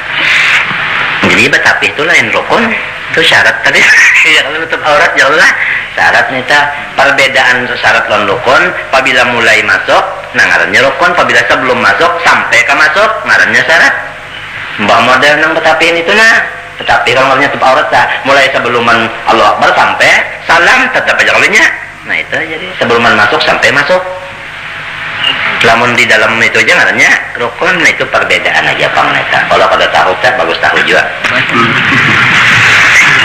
Jadi tapi itu lain rukun itu syarat tadi yang menutup aurat jelas syarat nita perbedaan syarat dan rukun apabila mulai masuk nah ngarannya rukun apabila sebelum masuk sampai ke masuk ngarannya syarat mbah model nang betapin itu tetapi kalau ngarannya tutup aurat mulai sebelum Allah Akbar sampai salam tetap aja kalinya nah itu jadi sebelum masuk sampai masuk lamun di dalam itu aja ngarannya rukun itu perbedaan aja pangneta. Kalau kada tahu bagus tahu juga.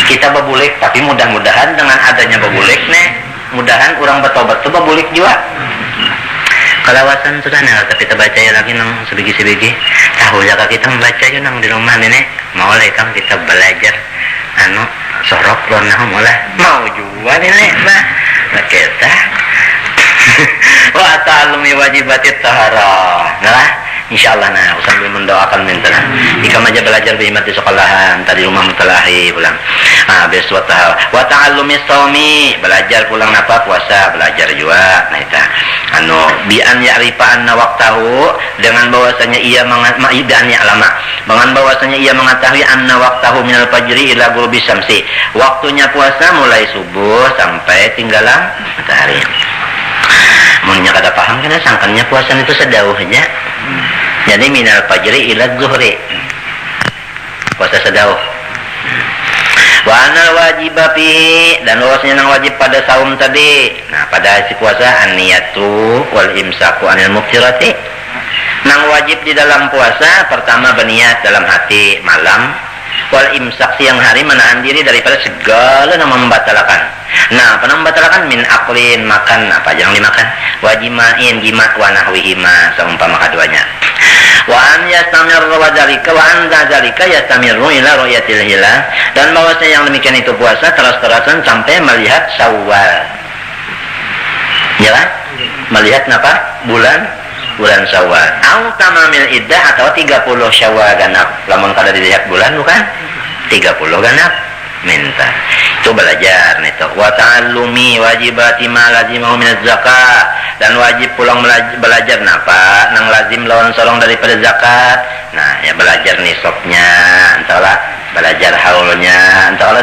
Kita bebulik tapi mudah-mudahan dengan adanya bebulik mudahan orang bertobat tuh bebulik juga. Kalawasan sudah tapi kita baca ya lagi nang sebegi-sebegi. Tahu jaga kita membaca ya nang di rumah nenek. Mau lah kan kita belajar sorok lo mulai mau juga nenek bah. Kita wa ta'allumi wajibatit taharah. Nah, insyaallah sambil mendoakan minta. Jika aja belajar di mati sekolahan, tadi rumah mutalahi pulang. Besok wa ta'allumi shaumi, belajar pulang apa puasa, belajar juga. Nah itu. Bi an ya'rifa anna waqtahu dengan bahwasanya ia mengidanya lama. Dengan bahwasanya ia mengetahui anna waqtahu minal fajri ila ghurubi syamsi. Waktunya puasa mulai subuh sampai tinggalan matahari. Mungkin kada paham karena sangkannya puasa itu sedauhnya. Jadi minal fajri ila zuhri. Puasa sedauh. Wa anal wajiba fihi dan bahwasanya yang wajib pada saum tadi. Nah, pada si puasa an-niyatu wal imsaku anil muftirati. Nang wajib di dalam puasa pertama berniat dalam hati malam wal imsak siang hari menahan diri daripada segala yang membatalkan. Nah, apa yang membatalkan min aklin makan apa jangan dimakan. Wajimain jimat wa nahwihima seumpama keduanya. Wa an yastamir wa dzalika wa an dzalika yastamiru ila ru'yatil hilal dan bahwasanya yang demikian itu puasa terus-terusan sampai melihat Syawal. Ya kan? Melihat apa? Bulan Syawal. Au tamamil iddah atau 30 Syawal ganap. Lamun kada dilihat bulan bukan? 30 ganap. Minta. Itu belajar itu. Wa ta'allumi wajibati ma lazimahu min zakat dan wajib pulang belajar napa nang lazim lawan solong daripada zakat. Nah, ya belajar nisabnya, entahlah belajar haulnya, entahlah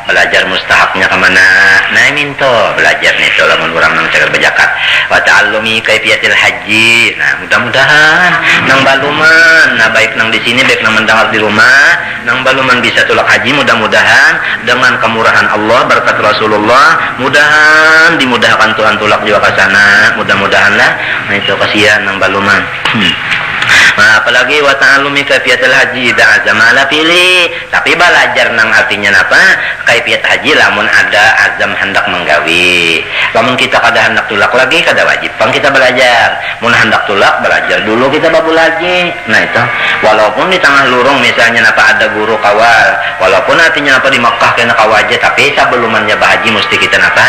belajar mustahabnya kemana. Nah, minta belajar nih lamun urang nang cager berzakat. Wa ta'allumi kaifiyatil haji. Nah, mudah-mudahan nang baluman, nah baik nang di sini baik nang mendengar di rumah, nang baluman bisa tulak haji mudah-mudahan dengan kemurahan Allah berkat Rasulullah mudahan dimudahkan Tuhan tulak juga ke sana mudah-mudahan lah. Nah itu kasihan nang baluman. Nah, apalagi wa ta'allumi kaifiyatul haji da azama la pilih tapi belajar nang artinya apa kaifiyat haji lamun ada azam hendak menggawi lamun kita kada hendak tulak lagi kada wajib pang kita belajar mun hendak tulak belajar dulu kita babu lagi. Nah itu walaupun di tengah lurung misalnya apa ada guru kawal walaupun artinya apa di Makkah kena kawaje tapi sebelumnya haji mesti kita apa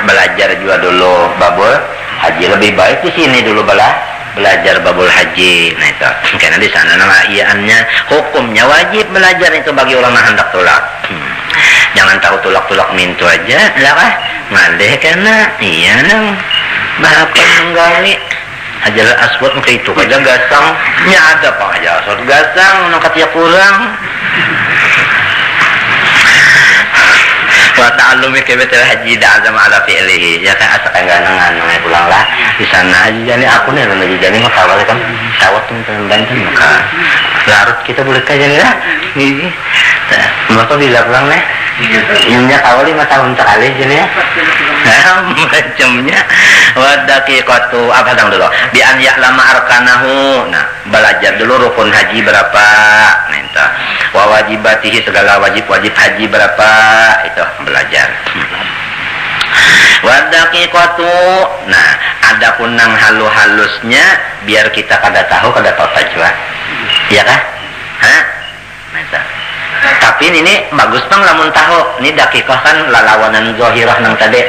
belajar juga dulu babul haji lebih baik di sini dulu belajar babul haji. Nah itu karena di sana nama iyaannya hukumnya wajib belajar itu bagi orang yang hendak tulak. Jangan tahu tulak mintu aja lah kah ngalih karena iya nang bahapan menggali hajar aswad mungkin itu aja gasang nya ada pak hajar aswad gasang nang katia kurang. Wa ta'allumi kaifiyatil haji da'azam ala fi'lihi ya kan asa kanganangan nang pulang lah di sana aja jadi aku nih lagi jadi mah kawal kan tawat teman banten maka larut kita boleh kaja lah ini maka bila pulang nih ini kawal 5 tahun sekali jadi ya macamnya wadaki qatu apa dang dulu bi an ya'lama arkanahu. Nah belajar dulu rukun haji berapa minta wa wajibatihi segala wajib haji berapa itu belajar. Wadaqiqatu. Nah, adapun nang halusnya biar kita kada tahu kada tajwa. Iya kah? Hah? Nah, tapi ini bagus bang lamun tahu. Ini daqiqah kan lalawanan zahirah nang tadi.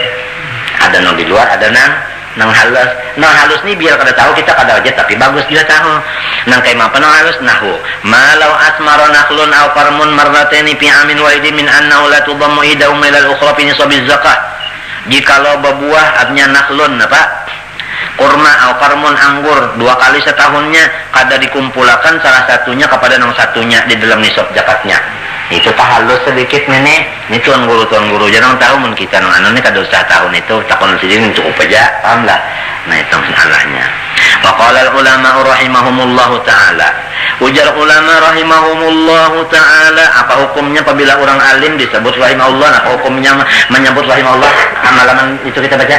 Ada nang di luar, ada nang halus. Nang halus nih biar kada tahu kita kada aja tapi bagus juga tahu. Nang kayak apa nang halus nahu. Malau asmara nakhlun aw qarmun marrataini fi amin wahidin min annahu la tudammu idahum ila al-ukhra fi nisabiz zakah. Jikalau berbuah artinya nakhlun apa? Kurma atau karmun anggur 2 kali setahunnya kada dikumpulkan salah satunya kepada yang satunya di dalam nisab zakatnya. Itu halus sedikit nenek. Ini tuan guru jangan tahu mun kita nang anu kada usah tahun itu takon sendiri cukup aja, paham lah. Nah itu salahnya. Wa qala ulama rahimahumullahu taala. Ujar ulama rahimahumullahu taala, apa hukumnya apabila orang alim disebut rahimahullah? Apa hukumnya menyebut rahimahullah? Amalan itu kita baca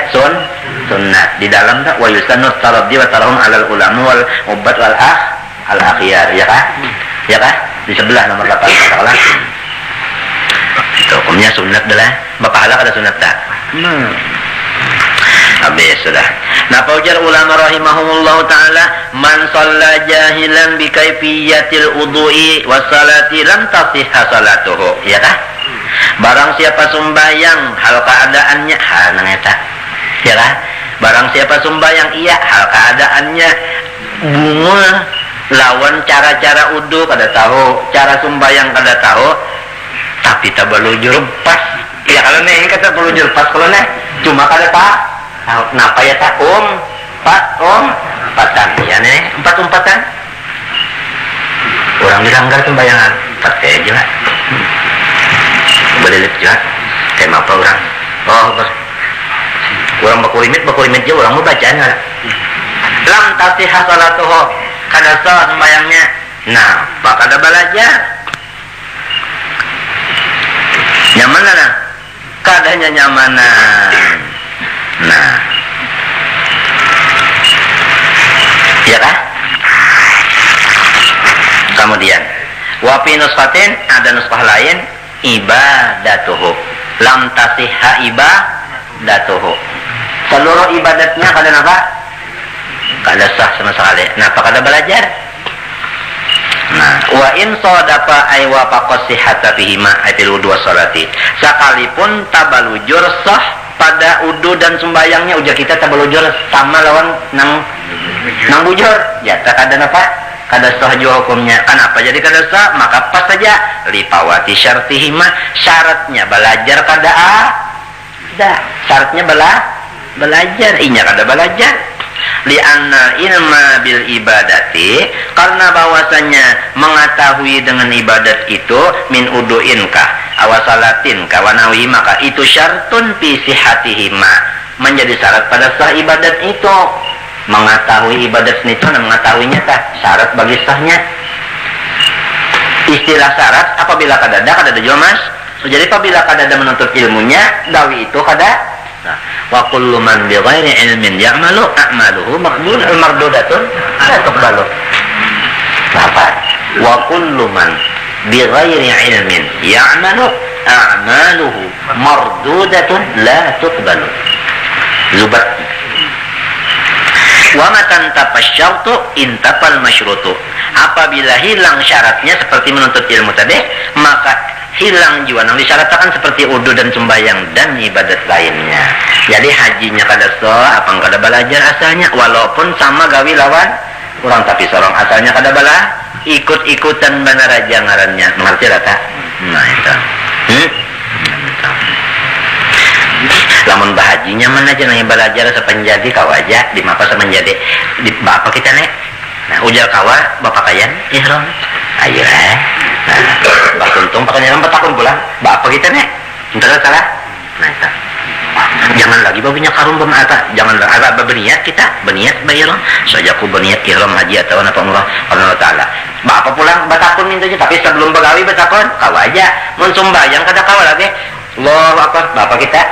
sunnat di dalam tak wa yusannu taraddi wa tarahum alal ulama wal ubat wal al akhyar, ya kah? Ya kah? Di sebelah nomor 8 salah. Itu hukumnya sunnat adalah bapahala ada sunnat tak? Habis sudah. Nah, ujar ulama rahimahumullah taala, man shalla jahilan bi kaifiyatil wudu'i was salati lam tasihha salatuhu. Ya kah? Barang siapa sembahyang hal keadaannya hal nang eta. Ya kah? Barang siapa sembahyang iya hal keadaannya bunga lawan cara-cara wudu kada tahu, cara sembahyang kada tahu, tapi tak balujur pas. Ya kalau nih kata balujur pas kalau nih cuma kada tak. Napa ya tak empatan ya nih empatan. Orang dilanggar sembayangan 4 aja lah. Belilit juga. Kayak apa orang? Oh, orang bakulimit je orang mau bacaan lah. Lam tasihha salatuhu. Kada sah sembayangnya. Nah, pak kada belajar. Nyaman lah. Kadanya nyamanan. Nah. Ya kah? Kemudian wa fi nusfatin ada nusfah lain ibadatuhu. Lam tasihha ibadatuhu. Seluruh ibadatnya kada apa? Kada sah sama sekali. Kenapa kada belajar? Nah, wa in sadafa ay wa faqasihata fihima atil wudu salati. Sekalipun tabalujur sah pada wudu dan sembayangnya, ujar kita tabalujur sama lawan nang bujur. Ya tak ada apa? Kada sah juga hukumnya. Kenapa jadi kada sah? Maka pas saja lipawati syartihima, syaratnya belajar kada ada. Syaratnya belajar, inya kada belajar. Li'anna ilma bil ibadati, karena bahwasanya mengetahui dengan ibadat itu min udu'in kah awasalatin kawanawi, maka itu syartun fi sihatihima, menjadi syarat pada sah ibadat itu. Mengetahui ibadat itu dan mengetahuinya tak syarat bagi sahnya. Istilah syarat apabila kada juga mas. Jadi apabila kada ada menuntut ilmunya, dawi itu kada. Nah, wa kullu man bi ghairi ilmin ya'malu a'maluhu mardudatun la tuqbalu. Apa? Wa kullu man bi ghairi ilmin ya'malu a'maluhu mardudatun la tuqbalu. Zubat. Wa matan tapasyautu intapal masyrutu. Apabila hilang syaratnya seperti menuntut ilmu tadi, maka hilang juga yang disyaratkan seperti wudu dan sembahyang dan ibadat lainnya. Jadi hajinya kada sah, apa kada belajar asalnya, walaupun sama gawi lawan orang, tapi seorang asalnya kada bala, ikut-ikutan benar aja ngarannya. Mengerti tak? Nah itu. Lamun bahajinya mana aja nanya belajar sepenjadi kawaja di mapa semenjadi di bapak kita nek. Nah ujar kawa bapak kayan ihram. Ayo nah, Mbak Tuntung pakai nyaman petakun pulang. Bapak kita nek, entah salah. Nah, itu. Jangan lagi babinya karun bermata. Jangan agak berniat kita, berniat bayar. Saja aku berniat ihram haji atau apa umrah karena Allah Taala. Bapak pulang batakun minta aja, tapi sebelum begawi batakun, kau aja. Mun sembahyang kada kawal lagi. Allahu Akbar, bapak kita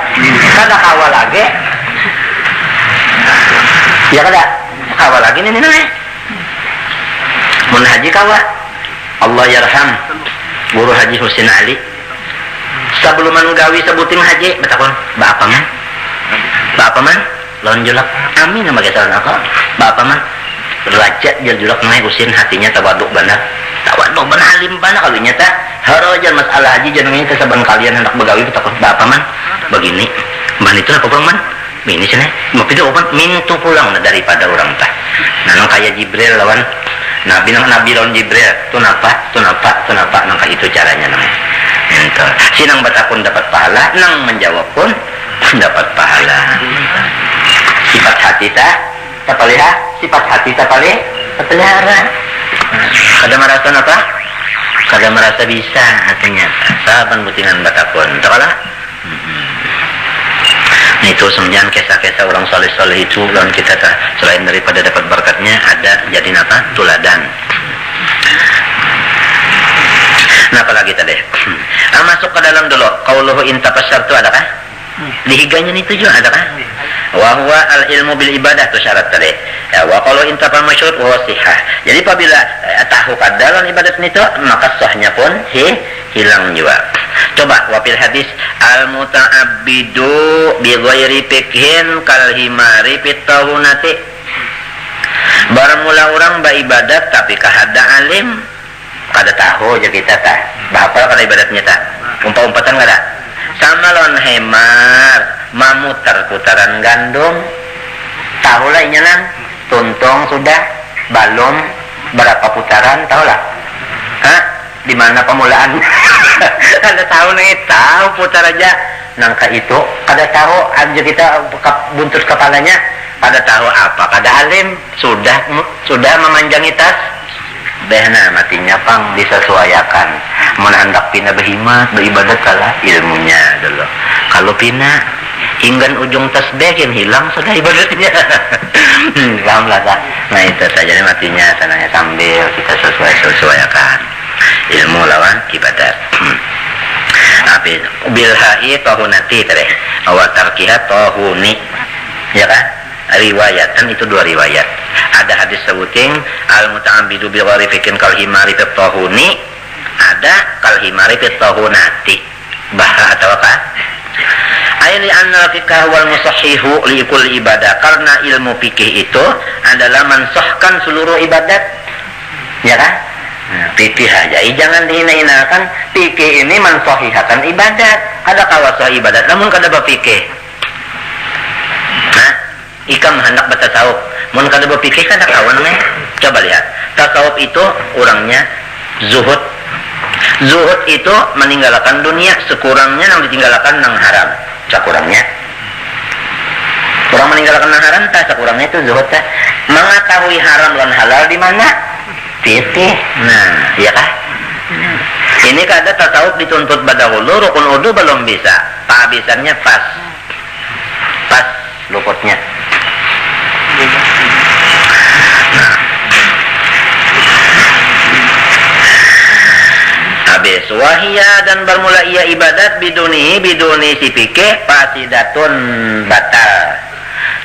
kada kawal lagi. Ya kada kawal lagi nih. Mun haji kawal. Allah yarham guru haji Husin Ali sebelum menggawi sebutin haji betakon bapak mah Bapak man lawan julak amin nama gesalan aku bapak man raja jal julak naik usin hatinya tawaduk benar alim benar kalau nyata harajan masalah haji jangan ini kesabaran kalian hendak begawi takut bapak man begini man itu apa bang man ini sini mau itu opan mintu pulang daripada orang tah nah kayak Jibril lawan Nabi lawan Jibril tuh napa nangka itu caranya nang ento sinang batakun dapat pahala nang menjawab pun dapat pahala sifat hati tak pelihara sifat hati tak pelihara kada merasa apa kada merasa bisa hatinya saban butingan batakun takala itu sembilan kisah-kisah orang soleh-soleh itu lawan kita selain daripada dapat berkatnya ada jadi apa tuladan. Nah apalagi tadi masuk ke dalam dulu qauluhu in tafassartu adakah dihiganya itu juga adakah wa huwa al ilmu bil ibadah tu syarat tadi ya wa qalu in tafa masyhur wa sihah jadi apabila tahu kadalan ibadat itu maka sahnya pun hilang juga. Coba wafil hadis al muta'abbidu bi ghairi fikhin kal himari fit tahunati bermula orang beribadat tapi kahada alim kada tahu aja kita tah bahapa kada ibadatnya tah umpatan kada sama lawan hemar mamutar putaran gandum tahu lah inya nang tuntung sudah balum berapa putaran tahu lah di mana pemulaan kada tahu nih tahu putar aja nangka itu kada tahu aja kita buntut kepalanya kada tahu apa kada alim sudah memanjangi tas behna matinya pang disesuaikan mun hendak pina berhimat beribadat kalah ilmunya dulu kalau pina hinggan ujung tasbih yang hilang sudah ibadatnya paham lah nah itu saja matinya sananya sambil kita sesuaikan ilmu lawan ibadat tapi bilha'i tahunati tadi awal tarkiha tahuni ya kan riwayatan itu dua riwayat ada hadis sebuting al muta'ambidu bil ghairi fikin kal himari fit tahuni ada kal himari fit tahunati bahra atau apa ayli anna fikah wal musahhihu li kulli ibadah karena ilmu fikih itu adalah mensahkan seluruh ibadat ya kan fikih aja jangan dihina-hinakan fikih ini mensahihkan ibadat ada kawasah ibadat namun kada berfikih nah ikam hendak bertasawuf mun kada berfikih kan tak kawan coba lihat tasawuf itu orangnya zuhud itu meninggalkan dunia sekurangnya yang ditinggalkan nang haram sekurangnya orang meninggalkan nang haram tak sekurangnya itu zuhud tak mengetahui haram dan halal di mana fikih nah iya kah ini kada tasawuf dituntut badahulu rukun wudu belum bisa kehabisannya pas luputnya nah habis wahia dan bermula ia ibadat biduni si fikih fasidatun batal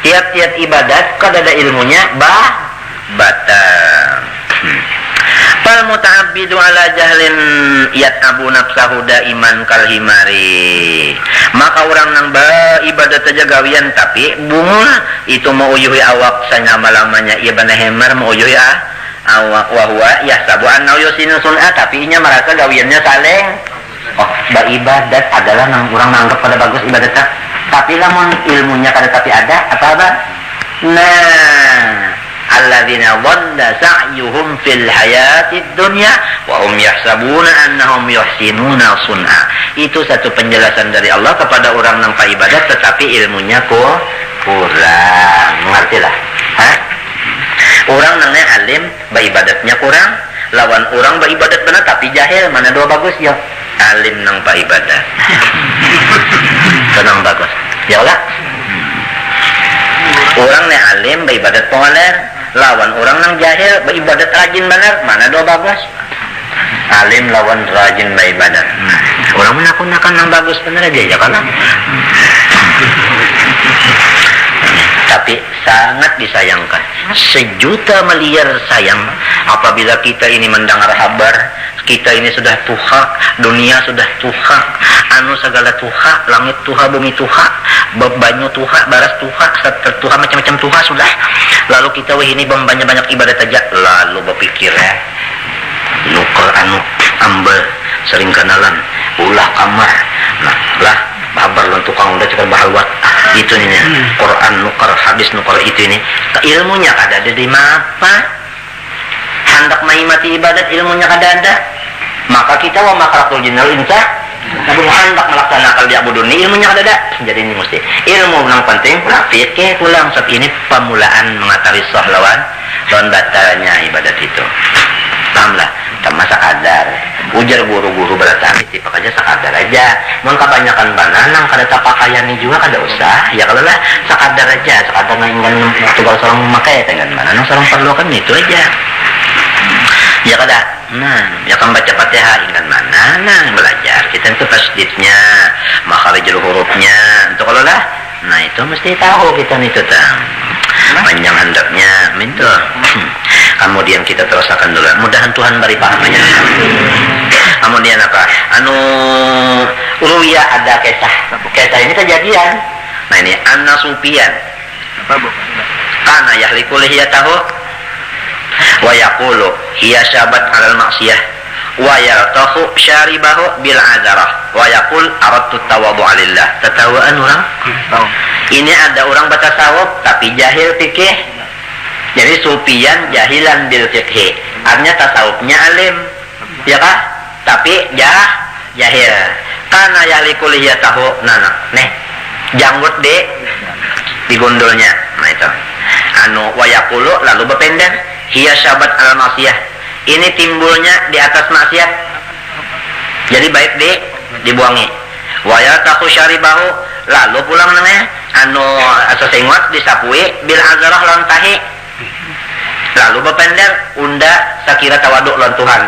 tiap-tiap ibadat kada ada ilmunya batal fal muta'abbidu ala jahlin yat'abu nafsahu daiman kal himari maka orang nang beribadat saja gawian tapi bungul itu mau uyuhi awak sanyama-lamanya ia bana hemar mau uyuhi awak wahwa yahsabu anna yusinu sun'a tapi inya merasa gawiannya saleh beribadat adalah nang orang nanggap pada bagus ibadat tapi lamun ilmunya kada tapi ada apa nah alladzina dhalla sa'yuhum fil hayatid dunya wa hum yahsabuna annahum yuhsinuna sun'a itu satu penjelasan dari Allah kepada orang yang ibadat tetapi ilmunya kurang mengertilah orang nangnya alim beribadatnya kurang lawan orang beribadat benar tapi jahil mana dua bagus ya alim nang ibadat senang bagus ya Allah orang yang alim beribadat pengalir lawan orang yang jahil beribadat rajin benar mana dua bagus alim lawan rajin beribadat orang menakut-nakut yang bagus benar aja ya kan tapi sangat disayangkan sejuta miliar sayang apabila kita ini mendengar kabar kita ini sudah tuhak dunia sudah tuhak anu segala tuha, langit tuha, bumi tuha, banyu tuha, baras tuha, tuha macam-macam tuha sudah. Lalu kita ini banyak ibadat aja, lalu berpikir ya, nukar anu ambel sering kenalan ulah kamar, nah lah babar lan tukang udah cekal bahalwat gitu nih Quran nukar hadis nukar itu ini ilmunya kada ada di mapa hendak mati ibadat ilmunya kada ada, maka kita wa makalakul jinnal insa nabi hendak melaksanakan diabudun ilmunya kada ada. Jadi ini mesti ilmu yang penting fikih pulang saat ini pemulaan mengetahui lawan batalnya ibadat itu. Pahamlah, sama sakadar. Ujar guru-guru beratami tipe aja sakadar aja. Mun kebanyakan bananang kada tapakayan juga kada usah. Ya kalau lah sakadar aja, sakadar nang tugal sareng memakai dengan mana nang sareng perlu kan itu aja. Ya kada. Nah, ya kan baca Fatihah ingat mana? Nah, belajar. Kita itu tasdidnya, makharijul hurufnya. Untuk kalau lah, nah itu mesti tahu kita itu tang. Panjang hendaknya minta. Kemudian kita terusakan dulu. Mudahan Tuhan beri pahamnya. Kemudian apa? Ruya ada kisah. Kisah ini kejadian. Nah ini Anna Supian. Karena yahlikul hiya tahu. Wa yaqulu hiya syabat 'alal maksiyah wa yaltahu syaribahu bil azarah wa yaqul aradtu tawadhu'a lillah. Tatawaan orang? Ini ada orang bertasawuf tapi jahil fikih. Jadi supian jahilan bil fikih. Artinya tasawufnya alim. Ya kah? Tapi jahil. Karena yalikul hiya tahu nana. Nih, janggut di gondolnya. Nah itu. Wa yaqulu lalu berpendek hiya syabat al maksiyah. Ini timbulnya di atas maksiat. Jadi baik dibuangi. Wa yatahu syaribahu lalu pulang namanya asasengot disapui bil azrah lan tahi. Lalu berpendek unda sakira tawaduk lan Tuhan.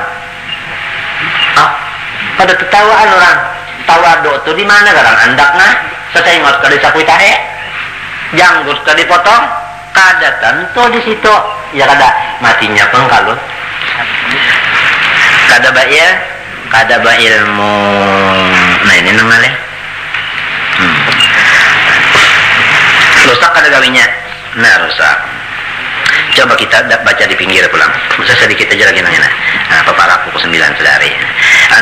Pada ketawaan orang. Tawaduk itu di mana sekarang andakna sasengot ka disapui tahi. Janggut ka dipotong. Kada tentu di situ. Ya kada matinya pengkalut. Kada ba ilmu. Nah ini namanya. Rusak kada gawinya. Nah rusak. Coba kita baca di pinggir pulang. Bisa sedikit aja lagi nanya. Nah, paragraf 9 sedari.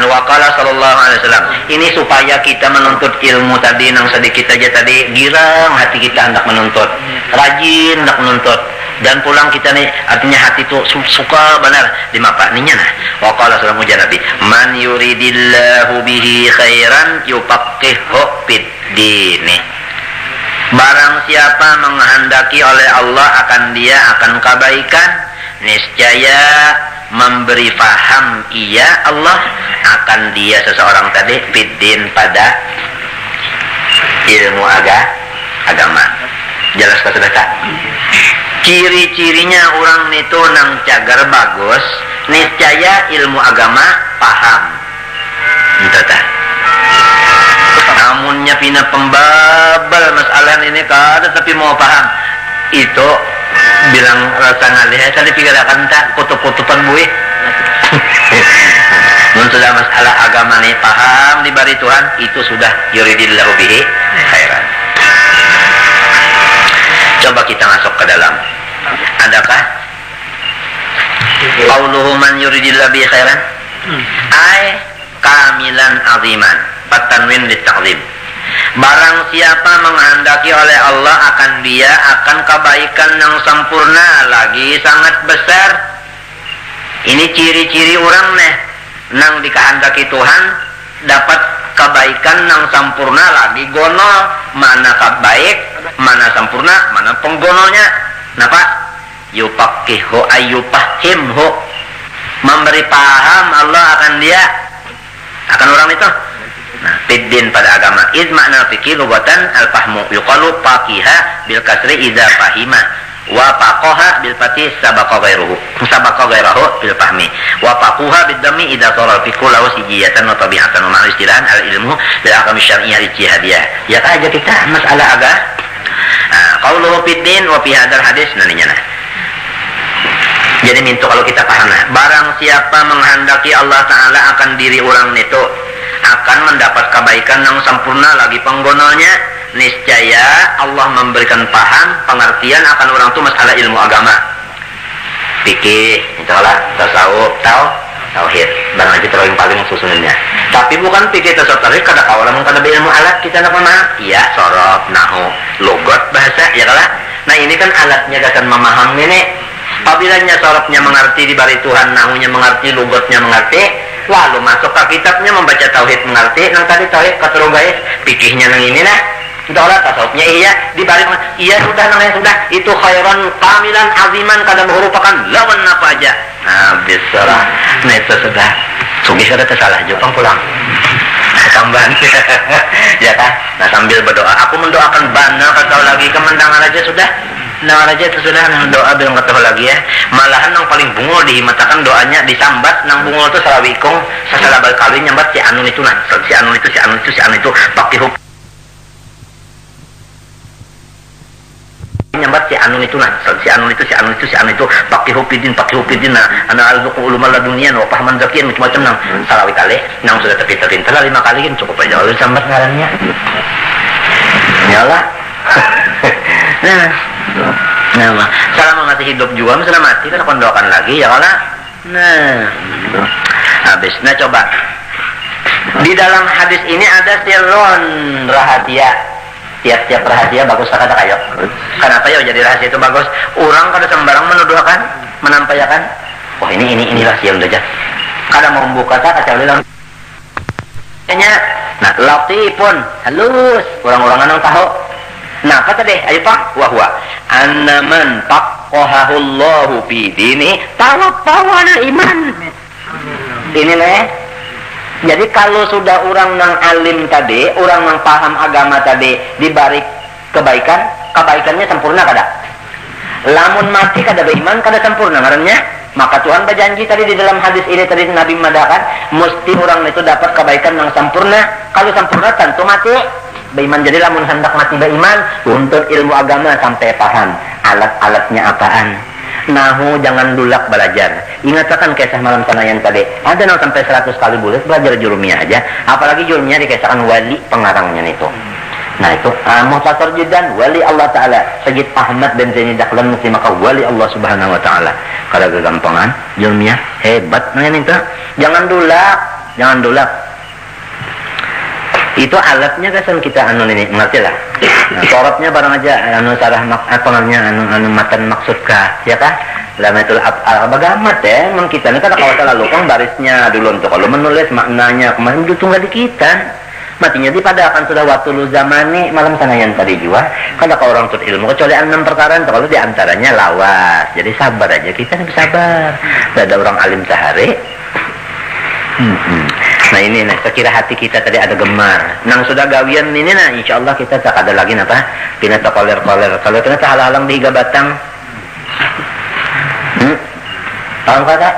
Waqala sallallahu alaihi wasallam. Ini supaya kita menuntut ilmu tadi nang sedikit aja tadi girang hati kita hendak menuntut. Rajin hendak menuntut. Dan pulang kita nih artinya hati itu suka benar di mapa ninya nah. Waqala sallallahu alaihi Nabi, man yuridillahu bihi khairan yufaqihu fid din. Barang siapa menghendaki oleh Allah akan dia akan kebaikan, niscaya memberi faham ia Allah akan dia seseorang tadi fiddin pada ilmu agama. Jelas tak sudah tak? Ciri-cirinya orang itu nang cagar bagus, niscaya ilmu agama paham. Entah tak? Namunnya pina pembabal masalah ini kada tapi mau paham itu bilang rasa ngalih tadi pikirkan tak kutub-kutupan buih. Mun sudah masalah agama nih paham dibari Tuhan itu sudah yuridillahu bihi khairan. Coba kita masuk ke dalam. Adakah qauluhu man yuridillahu bihi khairan? Ai kamilan aziman. Patanwin litakzim. Barang siapa menghendaki oleh Allah akan dia akan kebaikan yang sempurna lagi sangat besar. Ini ciri-ciri orang nih nang dikehendaki Tuhan dapat kebaikan yang sempurna lagi gono. Mana baik, mana sempurna, mana penggonolnya. Napa? Yufaqihu ayyufahimhu. Memberi paham Allah akan dia akan orang itu. Nah, fiddin pada agama. Iz makna fikih lugatan al-fahmu. Yuqalu faqiha bil kasri idza fahima wa faqaha bil fathi sabaqa ghairuhu. Sabaqa ghairahu bil fahmi. Wa faquha bid dhammi idza sara fiqhu law sijiyatan wa tabi'atan wa ma'al istilahan al-ilmu bil ahkam syar'iyyah ijtihadiyah. Ya aja kita masalah agama. Qauluhu fiddin wa fi hadzal hadis naninya nah. Jadi minta kalau kita paham nah, barang siapa menghendaki Allah Ta'ala akan diri orang itu akan mendapat kebaikan yang sempurna lagi penggonanya, niscaya Allah memberikan paham pengertian akan orang itu masalah ilmu agama, fikih, itulah tasawuf, tauhid, barang aja terlalu paling susunannya. Tapi bukan fikih tasawuf tauhid kada kawalan kada ilmu alat kita nak mana? Iya, sorof, nahu, logat, bahasa, ya kalah. Nah ini kan alatnya akan memahami nih. Apabila sorofnya mengerti di bari Tuhan, nahunya mengerti, logatnya mengerti, lalu masuk ke kitabnya membaca tauhid mengerti, nang tadi tauhid katerogai, fikihnya nang ini nah. Itulah tasawufnya iya di bari iya sudah nang sudah itu khairan kamilan aziman kada merupakan lawan apa aja. Nah, bisalah. Nah itu sudah. Sugih kada tersalah Jepang pulang. Tambahan. Ya kan? Nah sambil berdoa, aku mendoakan bana kau lagi kemenangan aja sudah. Nah aja itu sudah nang doa belum ketahui lagi ya. Malahan nang paling bungul dihimatakan doanya disambat nang bungul itu sarawikung sasalabal kali nyambat si anu itu nah. Si anu itu pakai hukum nyambat si anu itu nah. Si anu itu pakai hupidin nah. Ana alzuqu ulumul dunia wa pahman zakian macam-macam nang salawi kali nang sudah terpinter 5 kali kan cukup aja oleh sambat ngarannya. Yalah. Nah, selama masih hidup juga, misalnya mati kan kondokan lagi ya kalau nah habis. Nah coba di dalam hadis ini ada sirron rahasia, tiap-tiap rahasia bagus kata kayo. Kenapa ya jadi rahasia itu bagus? Orang kada sembarang menuduhkan, menampayakan. Wah ini rahasia udah aja. Kada mau membuka tak kecuali dalam nya. Nah latifun halus orang-orang yang tahu. Nah kata deh ayo pak wahwa annaman faqahahullahu fi dini tawaffawana iman. Ini nih. Jadi kalau sudah orang nang alim tadi, orang nang paham agama tadi diberi kebaikannya sempurna kada. Lamun mati kada beriman kada sempurna ngarannya. Maka Tuhan berjanji tadi di dalam hadis ini tadi Nabi mengatakan mesti orang itu dapat kebaikan yang sempurna. Kalau sempurna tentu mati beriman. Jadi lamun hendak mati beriman untuk ilmu agama sampai paham alat-alatnya apaan. Nahu jangan dulak belajar. Ingatkan kisah malam sanayan tadi. Ada nang sampai 100 kali boleh belajar jurumiyah aja. Apalagi jurumiyah dikisahkan wali pengarangnya itu. Nah itu Muhtasar Jiddan wali Allah Ta'ala Sayyid Ahmad bin Zaini Dahlan mesti maka wali Allah Subhanahu Wa Ta'ala. Kalau kegampangan jurumiyah hebat nah itu. Jangan dulak. Itu alatnya kan kita anu ini ngerti lah. Nah, sorotnya barang aja anu sarah apa namanya anu matan maksudkah ya kah? Lamatul abagamat ya. Memang kita ini kan kalau lalu kan barisnya dulu untuk kalau menulis maknanya kemarin itu tunggal di kita. Matinya di pada akan sudah waktu lu zamani malam sanayan tadi juga. Kalau orang tut ilmu kecuali 6 perkara kalau di antaranya lawas. Jadi sabar aja kita nih sabar. Ada orang alim sehari. Nah ini nah sekira hati kita tadi ada gemar nang sudah gawian ini nah insyaallah kita tak ada lagi apa pina tak koler kalau kena tak halang di higa batang tahu kata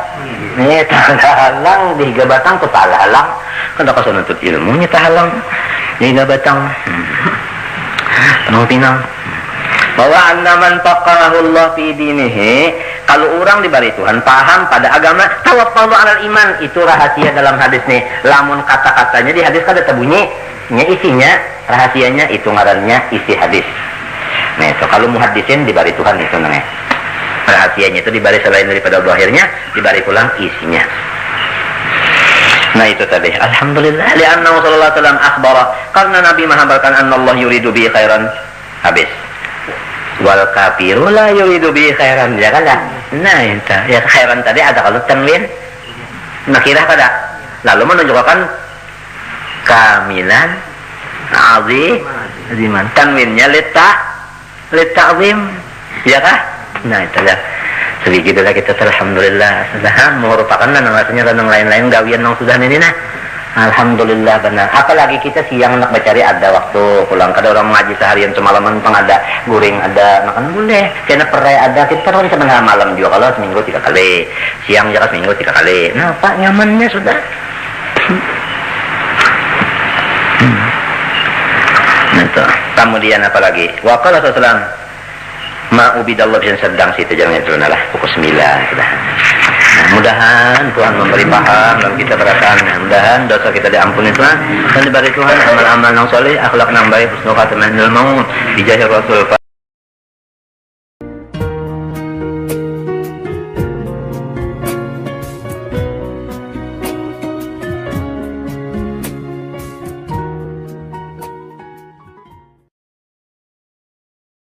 ini tak halang di higa batang tuh tak halang kan tak kasih nuntut ilmu ini tak halang di higa batang pinang bahwa annaman faqahahullah fi dinihi. Kalau orang diberi Tuhan paham pada agama tawaffalu alal iman, itu rahasia dalam hadis nih. Lamun kata-katanya di hadis kada terbunyi isinya rahasianya itu ngarannya isi hadis. Nah itu kalau muhaddisin diberi Tuhan itu namanya rahasianya itu diberi selain daripada zahirnya diberi pulang isinya. Nah itu tadi alhamdulillah li'annahu sallallahu alaihi wasallam akhbara karena Nabi menghabarkan annallahu yuridu bi khairan habis wal kafiru la yuridu bi khairan ya kan. Nah itu ya khairan tadi ada kalau tanwin nakirah kada lalu menunjukkan kamilan aziman tanwinnya lita'zim ya kah. Nah itu ya sedikit lah kita alhamdulillah sudah merupakan namanya dan lain-lain gawian yang sudah ini nah alhamdulillah benar. Apalagi kita siang nak mencari ada waktu pulang kada orang mengaji seharian semalaman pengada guring ada makan boleh kena perai ada kita orang sebenarnya malam juga kalau seminggu 3 kali siang juga seminggu 3 kali. Nah pak nyamannya sudah itu. Kemudian apalagi waqala sallallahu ma'ubidallah bisa sedang situ jangan itu lah pukul 9 sudah. Nah Mudahan Tuhan memberi paham dan kita berakan. Mudahan dosa kita diampuni Tuhan dan diberi Tuhan amal-amal yang soleh, akhlak yang baik, husnul khatimah, maut. Bijahir Rasul.